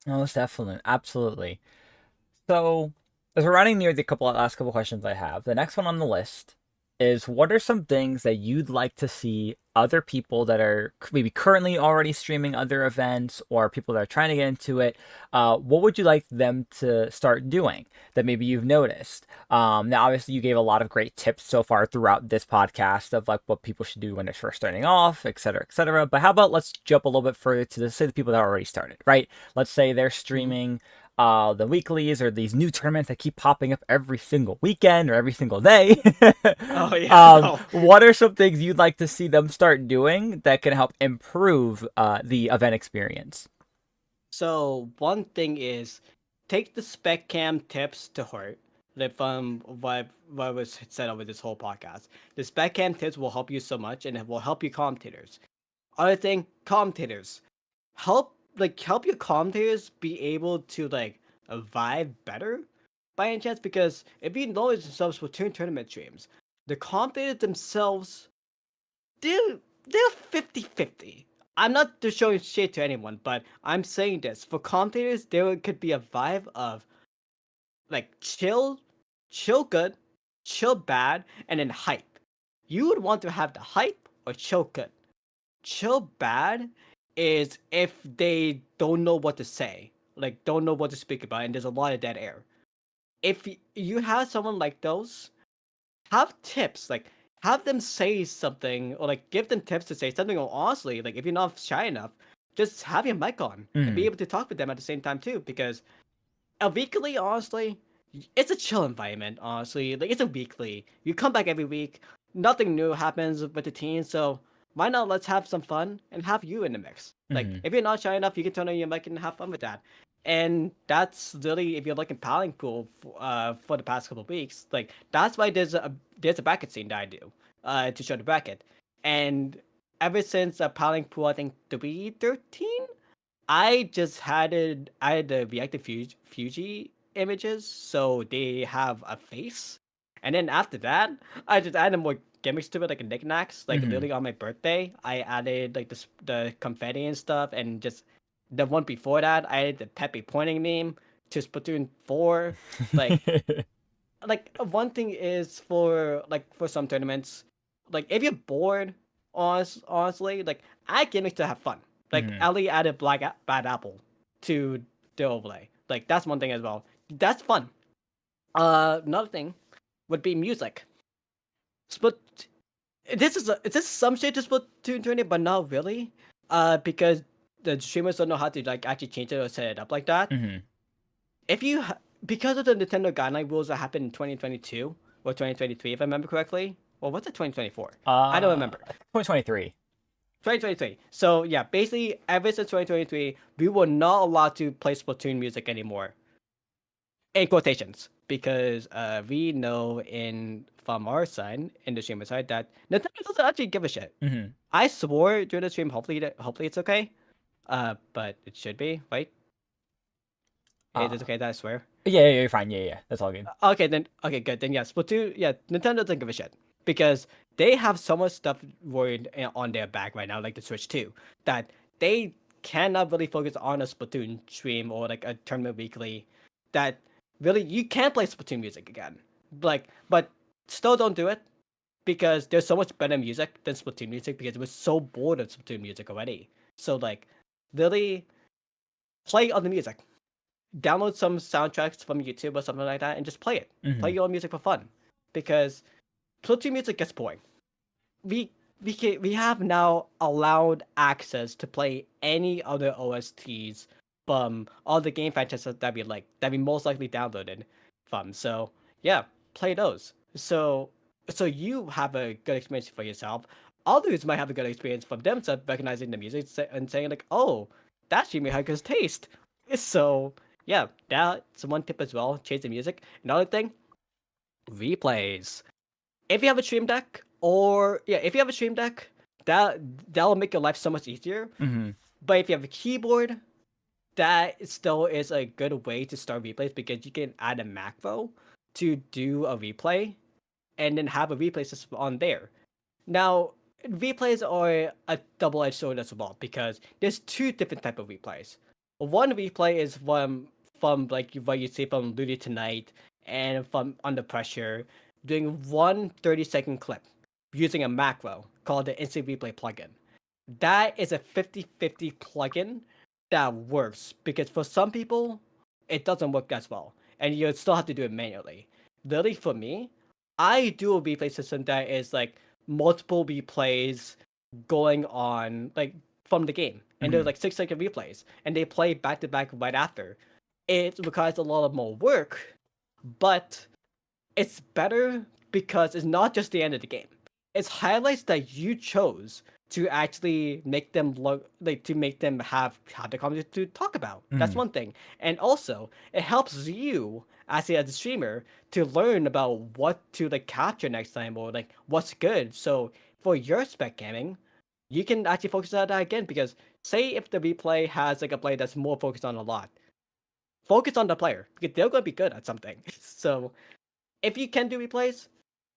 Most definitely, absolutely. So, as we're running near the last couple questions I have, the next one on the list is, what are some things that you'd like to see other people that are maybe currently already streaming other events or people that are trying to get into it, what would you like them to start doing that maybe you've noticed? Now, obviously, you gave a lot of great tips so far throughout this podcast of like what people should do when they're first starting off, et cetera, et cetera. But how about let's jump a little bit further to say the people that already started, right? Let's say they're Mhm. streaming the weeklies or these new tournaments that keep popping up every single weekend or every single day. Oh yeah, no. What are some things you'd like to see them start doing that can help improve the event experience? So one thing is take the spec cam tips to heart. Like from what was said over this whole podcast. The spec cam tips will help you so much and it will help you commentators. Other thing, commentators. Help your commentators be able to like vibe better by any chance because if you notice themselves with tournament streams, the commentators themselves they're they're 50-50. I'm not just showing shit to anyone, but I'm saying this. For commentators, there could be a vibe of like chill good, chill bad, and then hype. You would want to have the hype or chill good. Chill bad is if they don't know what to say, like don't know what to speak about, and there's a lot of dead air. If you have someone like those, have tips, like have them say something or like give them tips to say something. Or honestly, like if you're not shy enough, just have your mic on and be Mm-hmm. able to talk with them at the same time too. Because a weekly, honestly, it's a chill environment. Honestly, like it's a weekly. You come back every week. Nothing new happens with the team, so why not let's have some fun and have you in the mix. Like Mm-hmm. if you're not shy enough, you can turn on your mic and have fun with that. And that's really if you're looking paddling pool for the past couple of weeks. Like that's why there's a bracket scene that I do to show the bracket. And ever since paddling pool, I think 313. I had the reactive Fuji images, so they have a face. And then after that, I just added more gimmicks to it, like a knickknacks. Like Mm-hmm. literally on my birthday, I added like the confetti and stuff, and just the one before that, I added the Pepe pointing meme to Splatoon 4. Like one thing is for some tournaments, like if you're bored, honestly, like add gimmicks to have fun. Like Mm-hmm. Ellie added Bad Apple to the overlay. Like that's one thing as well. That's fun. Another thing would be music. Split. This is some shit to Splatoon 20, but not really. Because the streamers don't know how to like actually change it or set it up like that. Mm-hmm. If you because of the Nintendo guideline rules that happened in 2022 or 2023, if I remember correctly, or what's it 2024? I don't remember. 2023. 2023. So yeah, basically ever since 2023, we were not allowed to play Splatoon music anymore. In quotations, because we know in from our side, in the streamer side, that Nintendo doesn't actually give a shit. Mm-hmm. I swore during the stream, hopefully it's okay. But it should be, right? It is Uh, okay that I swear. yeah, you're fine. Yeah, yeah, that's all good. Okay, then okay, good. Then yes, Splatoon. Yeah, Nintendo doesn't give a shit because they have so much stuff worried on their back right now, like the Switch 2, that they cannot really focus on a Splatoon stream or like a tournament weekly. That really you can't play Splatoon music again. But still don't do it because there's so much better music than Splatoon music because we're so bored of Splatoon music already. So like, really play other music, download some soundtracks from YouTube or something like that and just play it. Mm-hmm. Play your own music for fun. Because Splatoon music gets boring. We have now allowed access to play any other OSTs from all the game franchises that we like, that we most likely downloaded from. So yeah, play those. So you have a good experience for yourself. Others might have a good experience from themselves recognizing the music and saying like, oh, that streamer has good taste. So yeah, that's one tip as well. Change the music. Another thing, replays. If you have a stream deck, or yeah, if you have a stream deck, that'll make your life so much easier. Mm-hmm. But if you have a keyboard, that still is a good way to start replays because you can add a macro to do a replay and then have a replay system on there. Now, replays are a double-edged sword as well because there's two different type of replays. One replay is from like what you see from Ludi Tonight and from Under Pressure, doing one 30-second clip using a macro called the Instant Replay plugin. That is a 50-50 plugin that works because for some people it doesn't work as well, and you still have to do it manually. Literally for me, I do a replay system that is like multiple replays going on like from the game, and there's Mhm. like 6 second replays, and they play back to back right after. It requires a lot of more work, but it's better because it's not just the end of the game. It's highlights that you chose to actually make them look like to make them have the content to talk about. That's Mhm. one thing, and also it helps you as a streamer to learn about what to like capture next time or like what's good. So for your spec gaming, you can actually focus on that again because say if the replay has like a play that's more focused on a lot, focus on the player because they're gonna be good at something. So if you can do replays,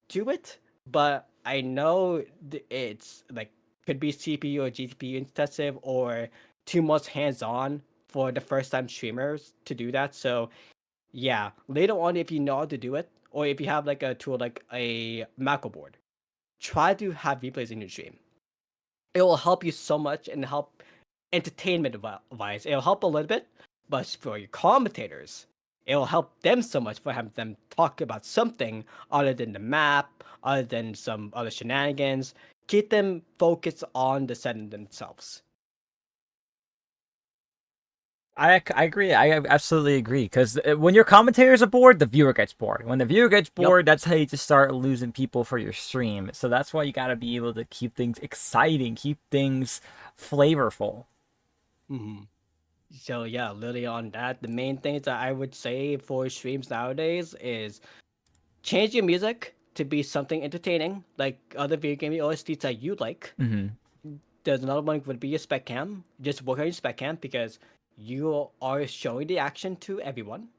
do it. But I know it's like could be CPU or GPU intensive or too much hands on for the first time streamers to do that. So yeah, later on if you know how to do it, or if you have like a tool like a macro board, try to have replays in your stream. It will help you so much and help entertainment wise. It'll help a little bit, but for your commentators, it will help them so much for having them talk about something other than the map, other than some other shenanigans. Keep them focused on the setting themselves. I agree. I absolutely agree. Because when your commentators are bored, the viewer gets bored. When the viewer gets Yep. bored, that's how you just start losing people for your stream. So that's why you got to be able to keep things exciting, keep things flavorful. hmm So yeah, literally on that, the main things that I would say for streams nowadays is change your music to be something entertaining, like other video game OSTs that you like. Hmm. There's another one would be your spec cam. Just work on your spec cam because you are showing the action to everyone.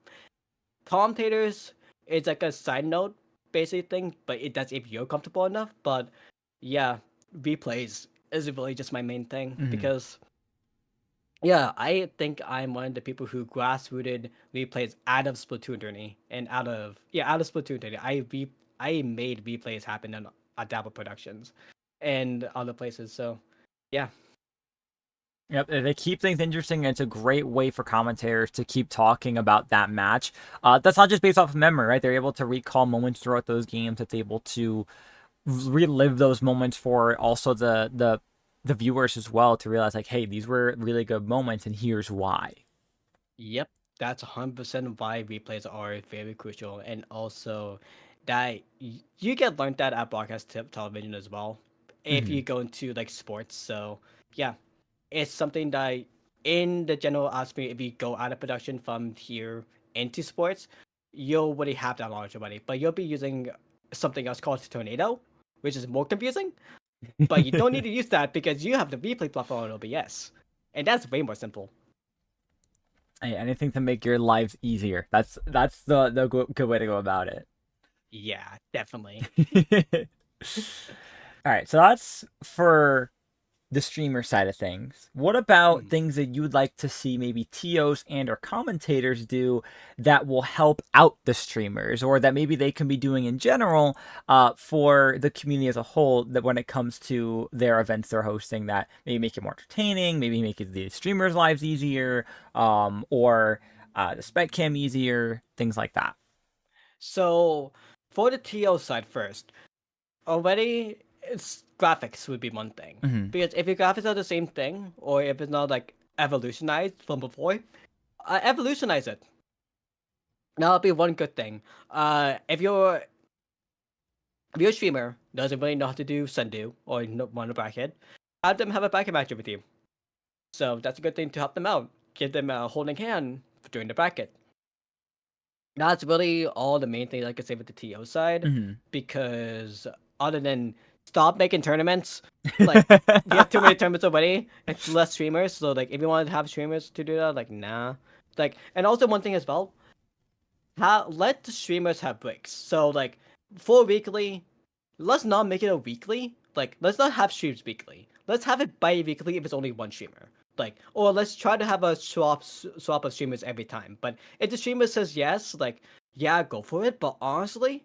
Commentators, it's like a side note basic thing, but it does if you're comfortable enough. But yeah, replays is really just my main thing Hmm. because yeah, I think I'm one of the people who grassrooted replays out of Splatoon journey and out of Splatoon journey. I made replays happen in Dabble Productions and other places. So yeah. Yep, they keep things interesting. And it's a great way for commentators to keep talking about that match. That's not just based off of memory, right? They're able to recall moments throughout those games. It's able to relive those moments for also the viewers as well to realize like, hey, these were really good moments, and here's why. Yep, that's 100% why replays are very crucial, and also that you get learned that at broadcast television as well, if Hmm. you go into like sports. So yeah, it's something that in the general aspect, if you go out of production from here into sports, you'll already have that knowledge already, but you'll be using something else called Tornado, which is more confusing. But you don't need to use that because you have the replay platform on OBS, and that's way more simple. Hey, anything to make your lives easier. That's the good way to go about Yeah, definitely. it. All right, so that's for the streamer side of things. What about Mm. things that you would like to see maybe TOs and or commentators do that will help out the streamers, or that maybe they can be doing in general for the community as a whole, that when it comes to their events they're hosting, that maybe make it more entertaining, maybe make it the streamers' lives easier, or the spec cam easier, things like that. So for the TO side first, already it's graphics would be one thing. Hmm. Because if your graphics are the same thing, or if it's not like evolutionized from before, evolutionize it. That'll be one good thing. If your streamer doesn't really know how to do Sendu or want a bracket, have them have a bracket match with you. So that's a good thing to help them out. Give them a holding hand during the bracket. That's really all the main things I could say with the TO side, Hmm. because other than stop making tournaments, like we have too many tournaments already and less streamers. So like if you want to have streamers to do that, like nah. Like and also one thing as well, let the streamers have breaks. So like for weekly, let's not make it a weekly. Like let's not have streams weekly. Let's have it bi-weekly if it's only one streamer. Like or let's try to have a swap of streamers every time. But if the streamer says yes, like yeah, go for it. But honestly,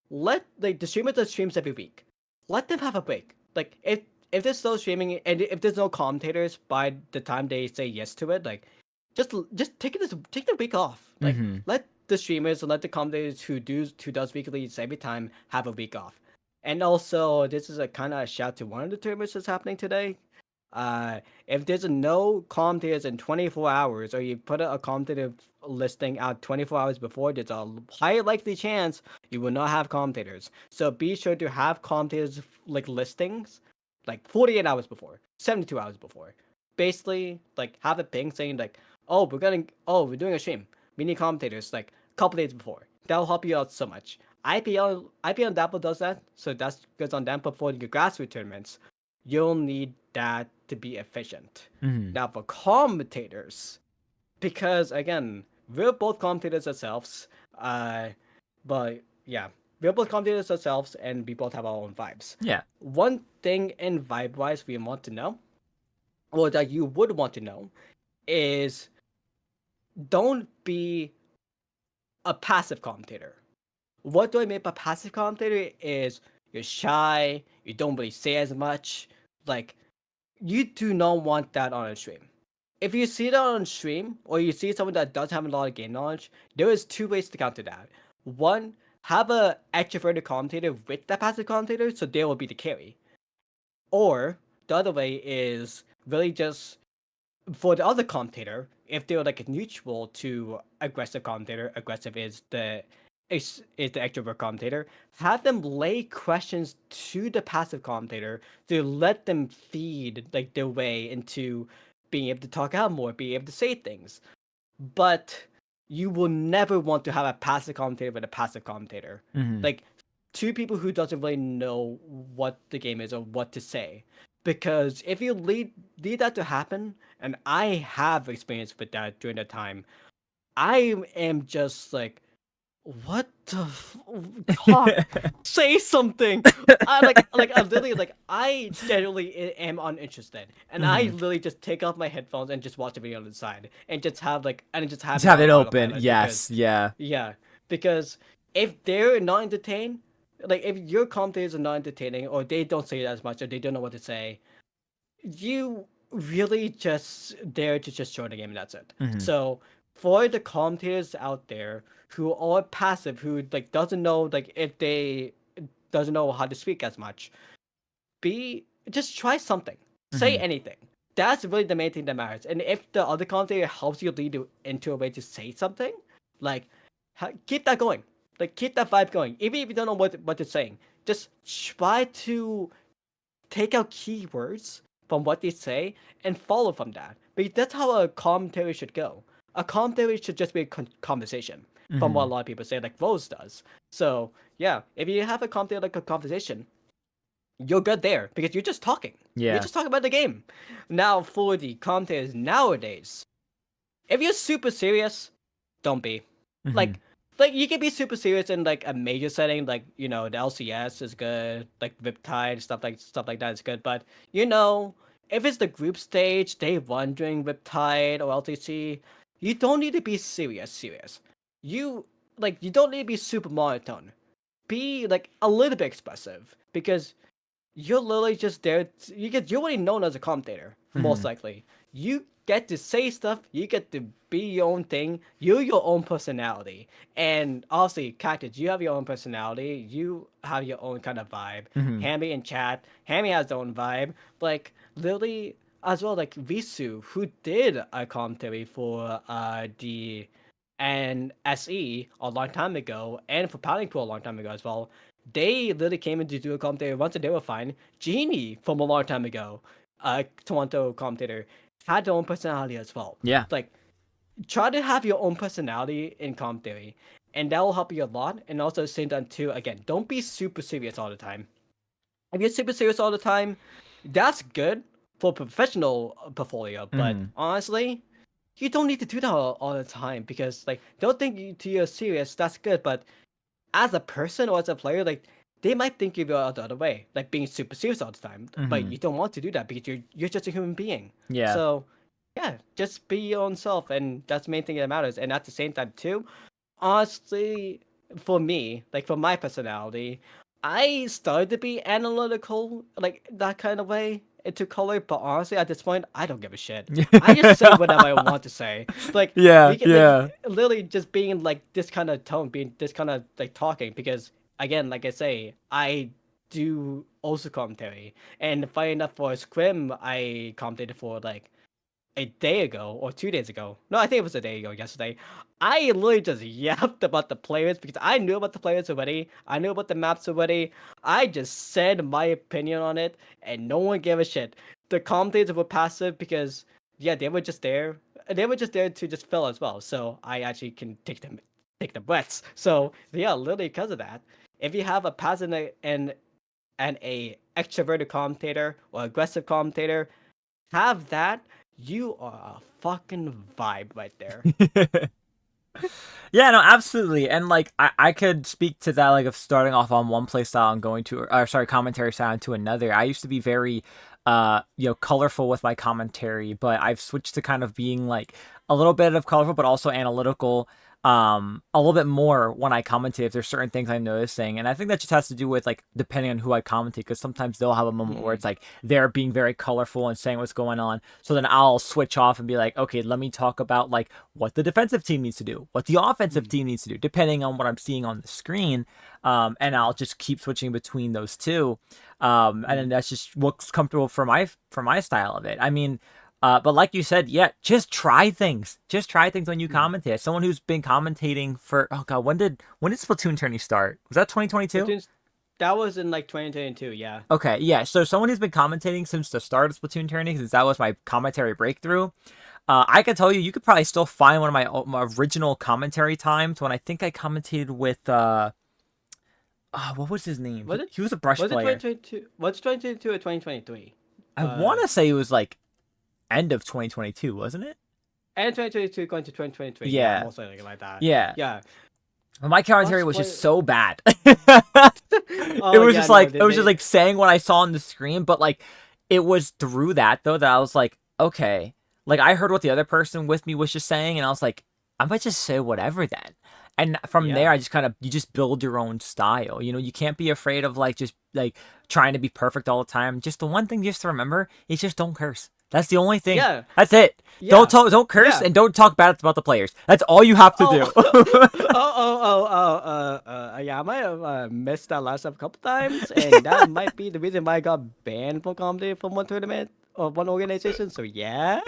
let like the streamer that streams every week, let them have a break. like if there's no streaming and if there's no commentators by the time they say yes to it, like just take the week off. Like Mm-hmm. let the streamers and let the commentators who does weekly every time have a week off. And also, this is a kind of a shout to one of the tournaments that's happening today. If there's no commentators in 24 hours, or you put a commentator listing out 24 hours before, there's a high likely chance you will not have commentators. So be sure to have commentators like listings like 48 hours before, 72 hours before. Basically, like have a ping saying like, we're doing a stream. We need commentators like a couple days before. That'll help you out so much. IPL Dapple does that, so that's goes on them. But for your grassroots tournaments, you'll need that to be efficient. Mm-hmm. Now for commentators, because again, we're both commentators ourselves. But yeah, we're both commentators ourselves, and we both have our own vibes. Yeah. One thing in vibe wise we want to know, or that you would want to know, is don't be a passive commentator. What do I mean by passive commentator is you're shy, you don't really say as much. Like, you do not want that on a stream. If you see that on stream, or you see someone that does have a lot of game knowledge, there is two ways to counter that. One, have a extroverted commentator with that passive commentator, so they will be the carry. Or the other way is really just for the other commentator, if they're like neutral to aggressive commentator, aggressive is the extrovert commentator, have them lay questions to the passive commentator to let them feed like their way into being able to talk out more, being able to say things. But you will never want to have a passive commentator with a passive commentator. Mm-hmm. Like two people who doesn't really know what the game is or what to say. Because if you lead that to happen, and I have experience with that during that time, I am just like, what the talk, say something. I literally like I genuinely am uninterested, and I Mm-hmm. literally just take off my headphones and just watch the video on the side, and just have Just it have on it open. autopilot because Yes. Yeah. yeah, because if they're not entertained, like if your commentators are not entertaining or they don't say it as much or they don't know what to say, you really just there to just join the game and that's it. Mm-hmm. So for the commentators out there who are passive, who like doesn't know like if they doesn't know how to speak as much, be just try something. Say Mm-hmm. anything. That's really the main thing that matters. And if the other commentator helps you lead you into a way to say something, like keep that going. Like keep that vibe going. Even if you don't know what they're saying, just try to take out keywords from what they say and follow from that. Because that's how a commentary should go. A commentary should just be a conversation, from what Mm-hmm. a lot of people say, like Rose does. So yeah, if you have a commentary like a conversation, you're good there because you're just talking. You're Yeah. just talking about the game. Now for the commentators nowadays, if you're super serious, don't be. Mm-hmm. Like like you can be super serious in like a major setting, like the LCS is good, like Riptide stuff like that is good. But if it's the group stage, day one during Riptide or LTC, you don't need to be serious. You you don't need to be super monotone. Be like a little bit expressive because you're literally just there. You're already known as a commentator, most Mm-hmm. likely. You get to say stuff. You get to be your own thing. You're your own personality. And obviously, Cactus, you have your own personality. You have your own kind of vibe. Mm-hmm. Hammy in chat, Hammy has their own vibe. Like literally, as well, like Visu, who did a commentary for the and SE a long time ago, and for Padding Pool a long time ago as well. They literally came in to do a commentator once and they were fine. Genie from a long time ago, Toronto commentator, had their own personality as well. Yeah. Like, try to have your own personality in commentary, and that will help you a lot. And also, same time too, again, don't be super serious all the time. If you're super serious all the time, that's good for professional portfolio. But Mm-hmm. honestly, you don't need to do that all the time because like don't think you're serious. That's good, but as a person or as a player, like they might think you're the other way, like being super serious all the time. But Mm-hmm. you don't want to do that because you're just a human being. Yeah. So yeah, just be your own self, and that's the main thing that matters. And at the same time too, honestly, for me, like for my personality, I started to be analytical, like that kind of way into color, but honestly, at this point, I don't give a shit. I just say whatever I want to say. Like Yeah, we can, like yeah. literally just being like this kind of tone, being this kind of like talking, because again, like I say, I do also commentary, and funny enough, for Scrim, I commentated for like a day ago or 2 days ago. No, I think it was a day ago, yesterday. I literally just yapped about the players because I knew about the players already. I knew about the maps already. I just said my opinion on it, and no one gave a shit. The commentators were passive because, yeah, they were just there. They were just there to just fill as well. So I actually can take the breaths. So yeah, literally because of that, if you have a passive and a extroverted commentator or aggressive commentator, have that, you are a fucking vibe right there. Yeah, no, absolutely. And like I could speak to that like of starting off on one play style and going to or sorry, commentary style to another. I used to be very colorful with my commentary, but I've switched to kind of being like a little bit of colorful but also analytical a little bit more when I commentate if there's certain things I'm noticing. And I think that just has to do with like depending on who I commentate because sometimes they'll have a moment where it's like they're being very colorful and saying what's going on. So then I'll switch off and be like, okay, let me talk about like what the defensive team needs to do, what the offensive team needs to do, depending on what I'm seeing on the screen. And I'll just keep switching between those two. And then that's just what's comfortable for my style of it. I mean, but like you said, yeah, just try things. Just try things when you commentate. As someone who's been commentating for oh god, when did Splatoon tourney start? Was that 2022? That was in like 2022, yeah. Okay, yeah. So someone who's been commentating since the start of Splatoon tourney, since that was my commentary breakthrough. I can tell you, you could probably still find one of my original commentary times when I think I commentated with what was his name? Was it He was a brush was it player. 2022? Was it 2022 or 2023? I want to say it was like end of 2022, wasn't it? And 2022 going to 2023. Yeah, Yeah, most likely like that. yeah. Yeah. But my commentary Brush was just player. so bad. It Oh was yeah, just no, like they, it was just they like saying what I saw on the screen, but like it was through that though that I was like, okay, like I heard what the other person with me was just saying, and I was like, I might just say whatever then. And from yeah. there, I just kind of you just build your own style. You know, you can't be afraid of like just like trying to be perfect all the time. Just the one thing just to remember is just don't curse. That's the only thing. Yeah. That's it. Don't Yeah. talk, don't curse, Yeah. and don't talk bad about the players. That's all you have to Oh, do. yeah, I might have missed that last up a couple times, and that might be the reason why I got banned from comedy from one tournament or one organization. So yeah,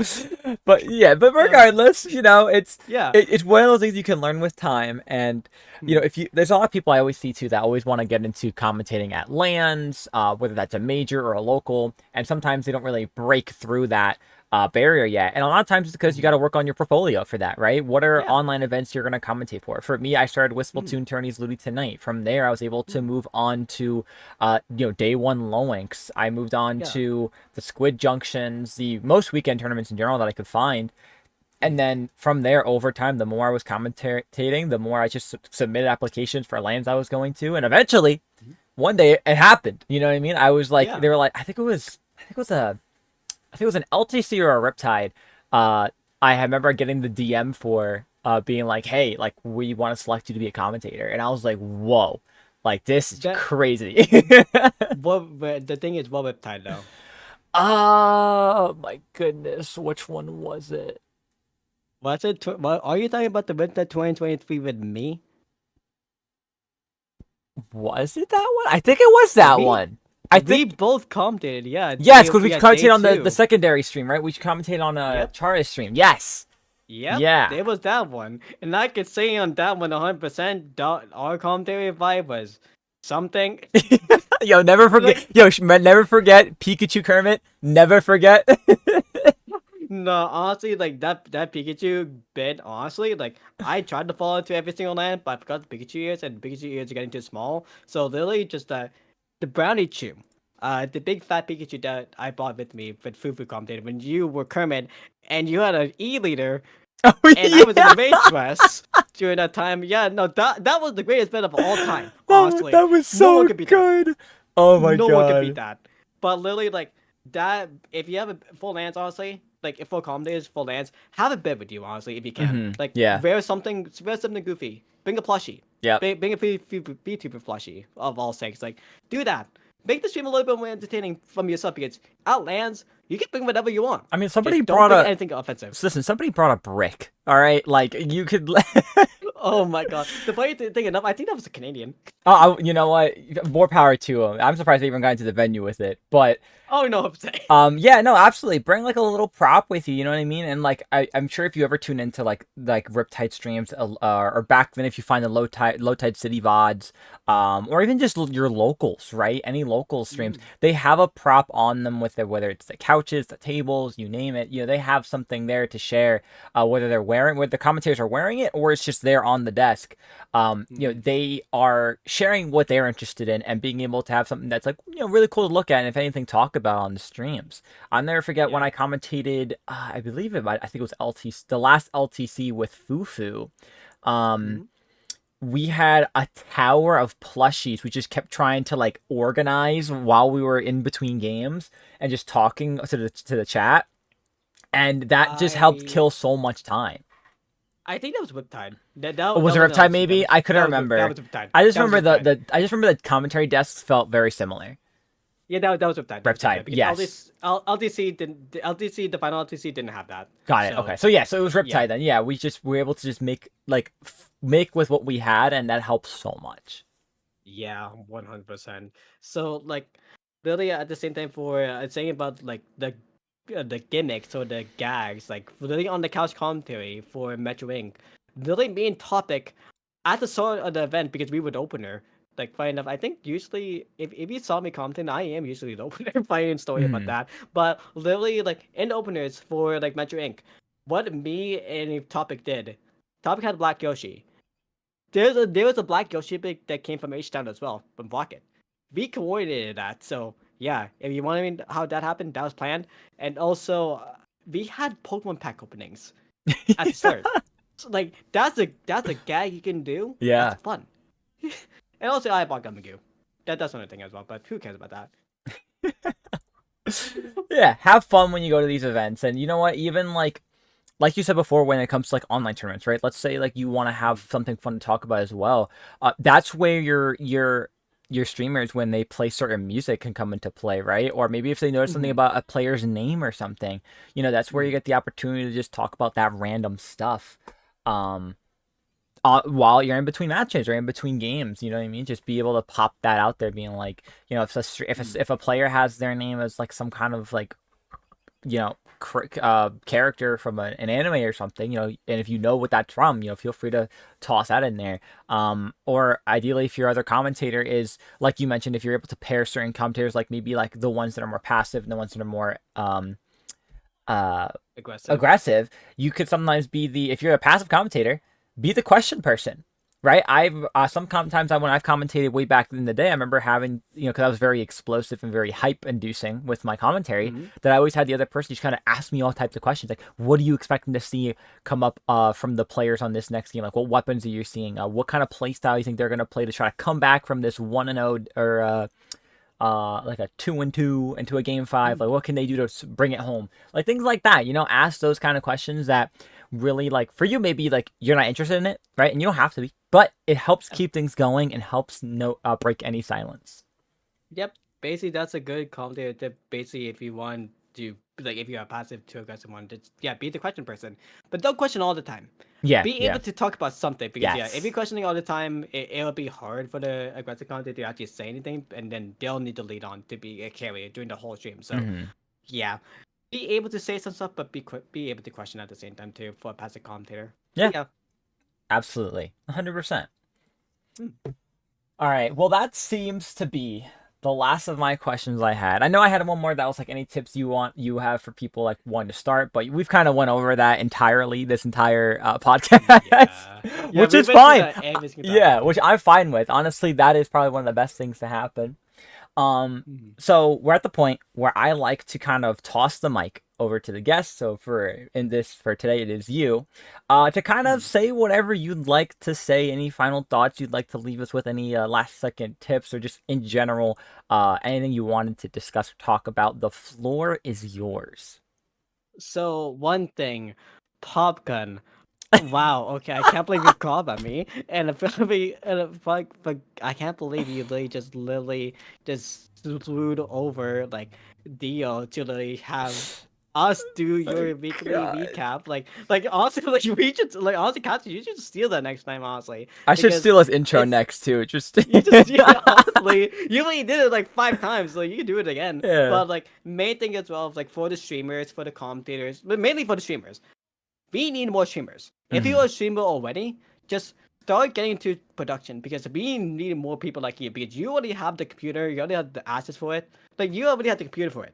But yeah, but uh, regardless, you know, yeah, it's one of those things you can learn with time. And you know, Hmm. if you there's a lot of people I always see too that always want to get into commentating at lands, whether that's a major or a local, and sometimes they don't really break through that barrier yet. And a lot of times it's because you got to work on your portfolio for that, right? What are yeah, online events you're going to commentate for? For me, I started with Hmm. Splatoon tourneys literally tonight. From there, I was able to Hmm. move on to, day one Loinks. I moved on Yeah, to the Squid Junctions, the most weekend tournaments in general that I could find. And Hmm. then from there, over time, the more I was commentating, the more I just submitted applications for lands I was going to, and eventually, one day it happened. You know what I mean? I was like, yeah, they were like, I think it was an LTC or a Riptide. I remember getting the DM for being like, hey, like we want to select you to be a commentator, and I was like, whoa, like this is that crazy. what? But the thing is, what website though? Oh my goodness, which one was it? Was it? What are you talking about the website 2023 with me? Was it that one? I think it was that We one. I we think both commented. Yeah, yes, because we day commentate on the two. secondary stream, right? We commentate on Yep. Chara's stream. Yes. Yep, Yeah. there was that one. And I could say on that one 100% our commentary vibe was something. Yo, never forget. Like, Yo, never forget Pikachu Kermit. Never forget. no, honestly, like that Pikachu bit, honestly, like I tried to follow to every single land, but I forgot the Pikachu ears, and Pikachu ears are getting too small. So literally just the brownie chew. The big fat Pikachu that I brought with me with Fufu commentated when you were Kermit and you had an E-leader Oh and I was in yeah. a maid dress during that time. Yeah, no, that was the greatest bit of all time. That Honestly, was no one so could beat that. good. Oh my No one could beat god. that. But literally, like that, if you have a full lance, honestly, like for commentators for lands, have a bit with you honestly if you can. Mm-hmm. Like Yeah. wear something goofy. Bring a plushie. Yep. Bring a VTuber plushie of all sakes. Like do that. Make the stream a little bit more entertaining from yourself because out lands you can bring whatever you want. I mean, somebody Just don't brought bring a anything offensive. listen. Somebody brought a brick. All right, like you could. Oh my god. The funny thing enough, I think that was a Canadian. Oh, you know what? More power to him. I'm surprised they even got into the venue with it. But Oh no, I'm saying. yeah, no, absolutely. Bring like a little prop with you. You know what I mean? And like, I'm sure if you ever tune into like Riptide streams, or back then if you find the low tide city vods, or even just your locals, right? Any local streams, they have a prop on them with it, whether it's the couches, the tables, you name it. You know, they have something there to share. Whether whether the commentators are wearing it or it's just there on the desk. You know, they are sharing what they're interested in and being able to have something that's like, you know, really cool to look at and if anything talk about on the streams. I'll never forget when I commentated, I believe I think it was LTC, the last LTC with Fufu. We had a tower of plushies we just kept trying to like organize while we were in between games and just talking to the chat, and that just helped kill so much time. I think that was Whiptide. Was it Riptide? Maybe I couldn't remember. That was Whiptide. I just remember I just remember the commentary desks felt very similar. Yeah, that was Riptide. Riptide, yes. LDC, the final LTC didn't have that. Got it. Okay, so yeah, so it was Riptide then. Yeah, we were able to just make make with what we had, and that helps so much. Yeah, 100%. So like, really at the same time for saying about like the gimmicks or the gags, like literally on the couch commentary for Metro Inc. Literally main topic at the start of the event because we were the opener. Like funny enough, I think usually if you saw me commenting, I am usually the opener. Funny story about that. But literally like in the openers for like Metro Inc. What me and Topic did, Topic had Black Yoshi. There was a Black Yoshi pick that came from H-Town as well, from Blocket. We coordinated that, so yeah. If you want to know how that happened, that was planned. And also, we had Pokemon pack openings at the start. So, like that's a gag you can do. Yeah, that's fun. And also, I bought Gumagoo. That's another thing as well. But who cares about that? Yeah, have fun when you go to these events, and you know what? Even like you said before, when it comes to like online tournaments, right? Let's say like you want to have something fun to talk about as well. That's where your streamers, when they play certain music, can come into play, right? Or maybe if they notice something about a player's name or something, you know, that's where you get the opportunity to just talk about that random stuff. While you're in between matches or in between games, you know what I mean? Just be able to pop that out there, being like, you know, if a player has their name as like some kind of like, you know, character from an anime or something, you know, and if you know what that's from, you know, feel free to toss that in there. Or ideally, if your other commentator is, like you mentioned, if you're able to pair certain commentators, like maybe like the ones that are more passive and the ones that are more aggressive, you could sometimes be if you're a passive commentator, be the question person, right? I've sometimes when I've commentated way back in the day, I remember having, you know, because I was very explosive and very hype inducing with my commentary, that I always had the other person just kind of ask me all types of questions, like, what are you expecting to see come up from the players on this next game? Like, what weapons are you seeing? What kind of play style you think they're going to play to try to come back from this 1-0 or like a 2-2 into a game 5? Like, what can they do to bring it home? Like things like that, you know, ask those kind of questions that really, like, for you, maybe like you're not interested in it, right? And you don't have to be, but it helps keep things going and helps break any silence. Yep. Basically, that's a good commentator tip. Basically, if you want to, like, if you're a passive to aggressive one, just, yeah, be the question person. But don't question all the time. Yeah. Be able to talk about something. Because, Yes. yeah, if you're questioning all the time, it'll be hard for the aggressive commentator to actually say anything. And then they'll need to lead on to be a carrier during the whole stream. So, yeah. Be able to say some stuff, but be able to question at the same time, too, for a passive commentator. Yeah. So, yeah. Absolutely. 100%. All right. Well, that seems to be the last of my questions I had. I know I had one more that was like, any tips you have for people like wanting to start, but we've kind of went over that entirely this entire podcast, which is fine. Yeah, which I'm fine with. Honestly, that is probably one of the best things to happen. So we're at the point where I like to kind of toss the mic over to the guest. So for today, it is you, to kind of say whatever you'd like to say, any final thoughts you'd like to leave us with, any last second tips, or just in general, anything you wanted to discuss or talk about. The floor is yours. So one thing, Top Gun. Wow. Okay, I can't believe you called on me, and but I can't believe you literally just screwed over like Dio to literally have us do My your weekly God. recap. Like honestly, like we should like honestly, Katsu, you should steal that next time, honestly, I should because steal his intro it's next too. Just you just yeah, honestly, you only did it like 5 times, so you can do it again. yeah. But like main thing as well, is, like for the streamers, for the commentators, but mainly for the streamers, we need more streamers. If you're Hmm. a streamer already, just start getting into production because we need more people like you. Because you already have the computer, you already have the assets for it. Like you already have the computer for it.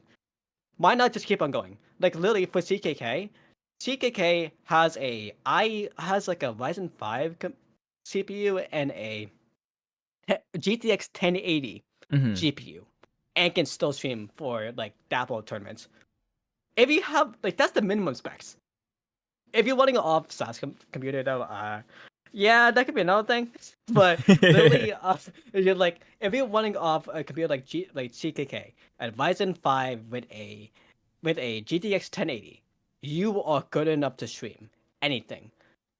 Why not just keep on going? Like literally for CKK, CKK has like a Ryzen 5 CPU and a GTX 1080 Hmm. GPU, and can still stream for like Dapple tournaments. If you have like that's the minimum specs. If you're running an off SAS computer though, yeah, that could be another thing. But literally, you're like if you're running off a computer like CKK, a Ryzen 5 with a GTX 1080, you are good enough to stream anything.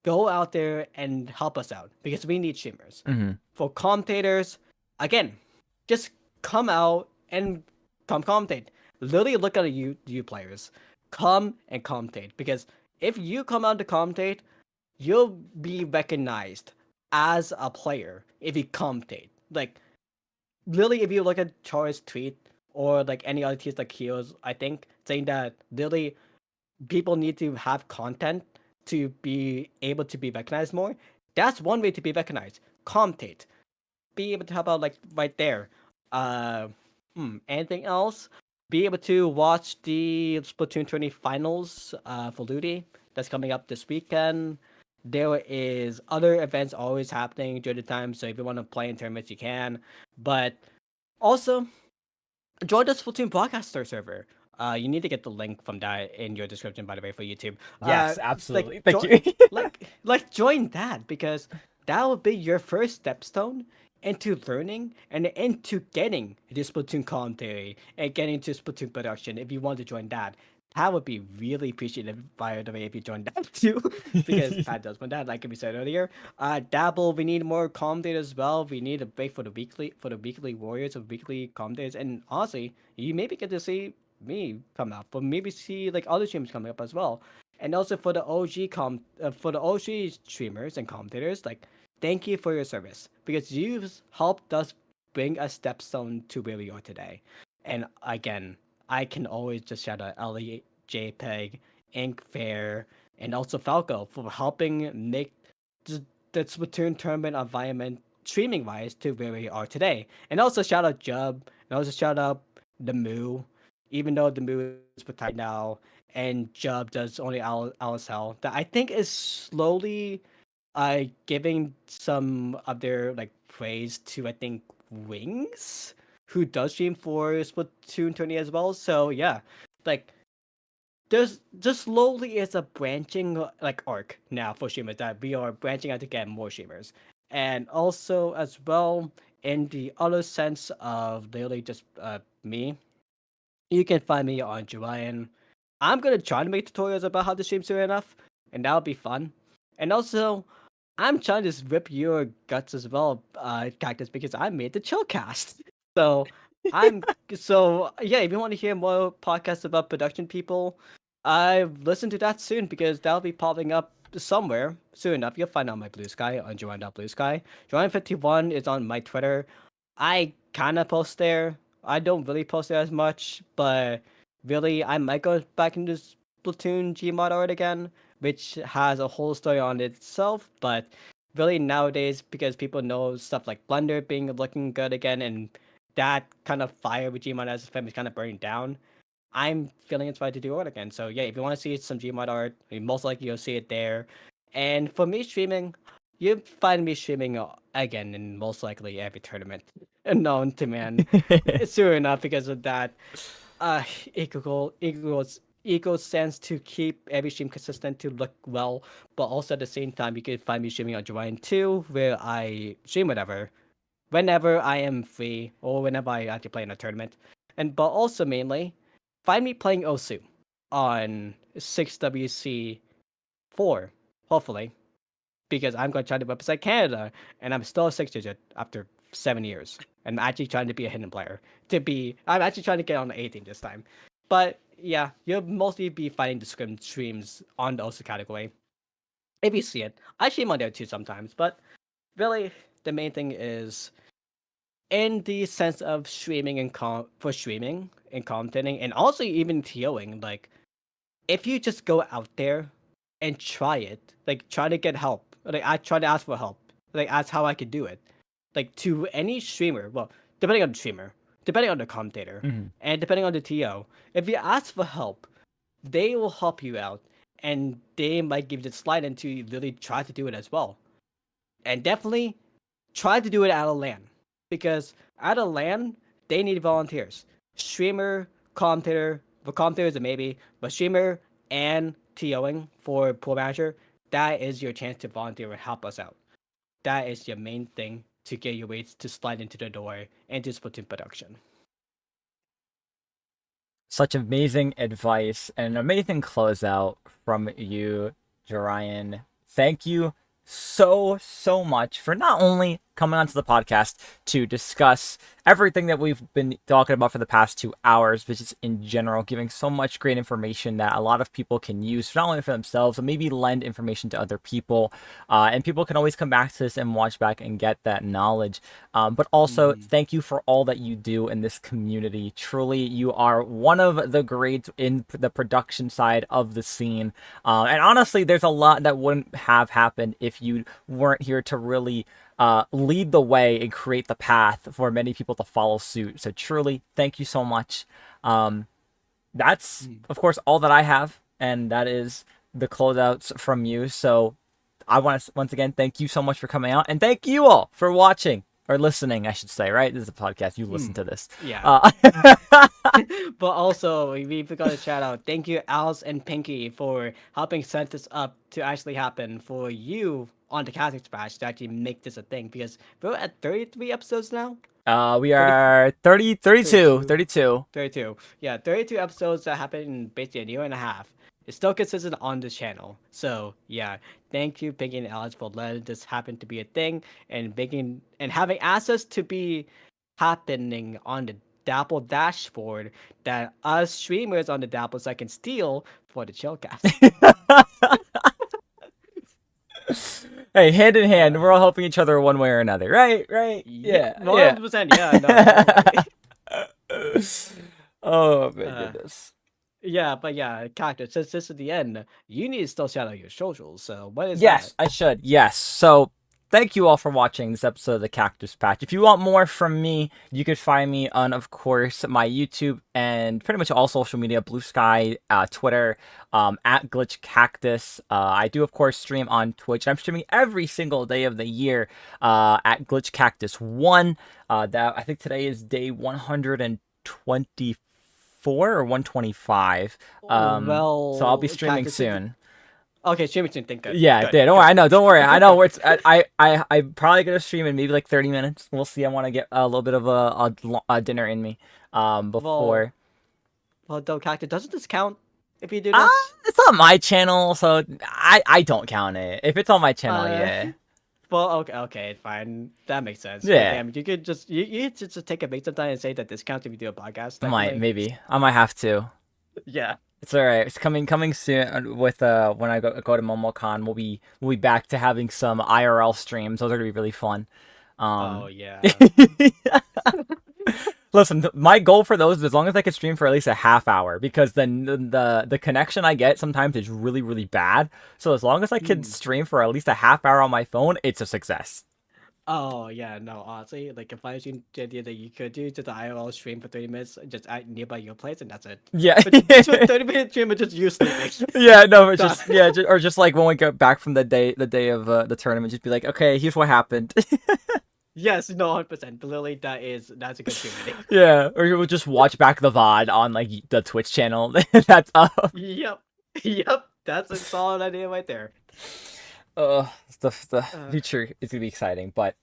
Go out there and help us out because we need streamers. Hmm. For commentators, again, just come out and come commentate. Literally look at you players. Come and commentate because if you come out to commentate, you'll be recognized as a player if you commentate. Like literally, if you look at Char's tweet or like any other tweets like Kyo's, I think saying that literally people need to have content to be able to be recognized more. That's one way to be recognized. Commentate. Be able to help out like right there. Uh, anything else? Be able to watch the Splatoon 20 finals for Ludi. That's coming up this weekend. There is other events always happening during the time, so if you want to play in tournaments, you can. But also, join the Splatoon broadcaster server. You need to get the link from that in your description, by the way, for YouTube. Yes, Like absolutely. Thank you. like join that because that will be your first stepstone into learning and into getting the Splatoon commentary and getting to Splatoon production. If you want to join that, Pat would be really appreciative, by the way, if you join that too, because Pat does want that, like we said earlier. Dabble, we need more commentators as well. We need a break for the weekly warriors of weekly commentators, and honestly, you maybe get to see me come up, but maybe see like other streams coming up as well. And also for the for the OG streamers and commentators, like thank you for your service because you've helped us bring a stepstone to where we are today. And again, I can always just shout out Ellie, JPEG, Ink Fair, and also Falco for helping make the, the Splatoon tournament environment streaming wise to where we are today. And also shout out Jub, and also shout out the Moo, even though the Moo is retired now, and Jub does only LSL, that I think is slowly giving some of their like praise to I think Wings, who does stream for Splatoon 20 as well. So yeah, like there's just slowly is a branching like arc now for streamers that we are branching out to get more streamers, and also as well in the other sense of literally just me, you can find me on Julian. I'm gonna try to make tutorials about how to stream soon enough, and that'll be fun. And also, I'm trying to just rip your guts as well, Cactus, because I made the Chillcast. So I'm so yeah. If you want to hear more podcasts about production people, I've listened to that soon because that'll be popping up somewhere soon enough. You'll find on my Blue Sky on Blue Sky. Joanne51 is on my Twitter. I kind of post there. I don't really post there as much, but really, I might go back into Splatoon Gmod art again, which has a whole story on itself. But really, nowadays, because people know stuff like Blender being looking good again, and that kind of fire with Gmod as a film is kind of burning down, I'm feeling inspired to do art again. So yeah, if you want to see some Gmod art, most likely you'll see it there. And for me streaming, you find me streaming again in most likely every tournament known to man. Soon enough because of that. Uh, equals sense to keep every stream consistent to look well, but also at the same time you can find me streaming on Joanne too, where I stream whenever I am free or whenever I actually play in a tournament. And but also mainly find me playing Osu. on 6WC4, hopefully, because I'm going to try to represent Canada, and I'm still a 6 digit after 7 years. And I'm actually trying to be a hidden player. I'm actually trying to get on the 18 this time. But yeah, you'll mostly be finding the streams on the OSA category. If you see it, I stream on there too sometimes. But really, the main thing is in the sense of streaming and for streaming and commentating, and also even TOing. Like, if you just go out there and try it, like try to get help, like I try to ask for help, like ask how I could do it, like to any streamer. Well, depending on the streamer, depending on the commentator, Mhm. and depending on the TO, if you ask for help, they will help you out, and they might give you the slide into literally try to do it as well. And definitely try to do it at a LAN, because at a LAN they need volunteers. Streamer, commentator, but commentator is a maybe, but streamer and TOing for pool manager, that is your chance to volunteer and help us out. That is your main thing to get your ways to slide into the door into Splatoon production. Such amazing advice and an amazing closeout from you, Jorian. Thank you so much for not only coming onto the podcast to discuss everything that we've been talking about for the past 2 hours, but just in general, giving so much great information that a lot of people can use, not only for themselves, but maybe lend information to other people. And people can always come back to this and watch back and get that knowledge. But also, thank you for all that you do in this community. Truly, you are one of the greats in the production side of the scene. And honestly, there's a lot that wouldn't have happened if you weren't here to really lead the way and create the path for many people to follow suit. So truly, thank you so much. That's, of course, all that I have, and that is the closeouts from you. So I want to once again thank you so much for coming out, and thank you all for watching or listening, I should say. Right, this is a podcast. You listen to this. Yeah. But also, we forgot to shout out. Thank you, Alice and Pinky, for helping set this up to actually happen for you on the Cactus Bash to actually make this a thing. Because we're at 33 episodes now. We 30, are 30, 32, 32. 32. Yeah, 32 episodes that happened in basically a year and a half. It's still consistent on this channel. So yeah, thank you, Pinky and Alice, for letting this happen to be a thing and making and having access to be happening on the Dapple dashboard that us streamers on the Dapple side can steal for the Chillcast. Hey, hand in hand, we're all helping each other one way or another, right? Right? Yep, Yeah, yeah. 100%. Yeah, no, totally. Oh my goodness. Yeah, but yeah, Cactus, since this is the end, you need to still shout out your socials. So what is Yes, that? I should. Yes. So thank you all for watching this episode of the Cactus Patch. If you want more from me, you can find me on, of course, my YouTube and pretty much all social media, Blue Sky, Twitter, at Glitch Cactus. I do, of course, stream on Twitch. I'm streaming every single day of the year at Glitch Cactus 1. That I think today is day 124 or 125. So I'll be streaming Cactus, soon. Okay, streaming soon. Thank God. Yeah, Good, dude. Don't good. worry. I know. Don't worry. I know. I'm probably gonna stream in maybe like 30 minutes. We'll see. I want to get a little bit of a dinner in me before. Well, though, Cactus, doesn't this count if you do this? It's on my channel, so I don't count it. If it's on my channel, yeah. Well, okay, fine. That makes sense. But Yeah. damn, you could just take a break sometime and say that this counts if you do a podcast. Maybe. I might have to. Yeah. It's all right. It's coming soon with when I go to MomoCon. We'll be back to having some IRL streams. Those are gonna be really fun. Oh yeah. Listen, my goal for those is as long as I can stream for at least a half hour, because then the connection I get sometimes is really, really bad. So as long as I can stream for at least a half hour on my phone, it's a success. Oh yeah, no, honestly, like if I seen the idea that you could do just an IRL stream for 30 minutes just at nearby your place, and that's it. Yeah. But just a 30-minute stream of just you sleeping. Yeah, no, it's just or just like when we get back from the day of the tournament, just be like, okay, here's what happened. Yes, no, 100%. Literally, that's a good stream. Yeah, or we'll just watch back the VOD on like the Twitch channel. That's up. Yep, that's a solid idea right there. The future is gonna be exciting, but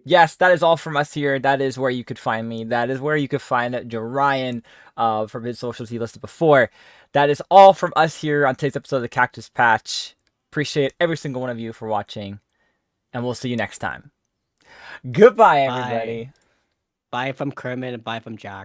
Yes, that is all from us here. That is where you could find me. That is where you could find Jorian from his socials he listed before. That is all from us here on today's episode of the Cactus Patch. Appreciate every single one of you for watching, and we'll see you next time. Goodbye, Bye. everybody. Bye from Kermit and bye from Jack.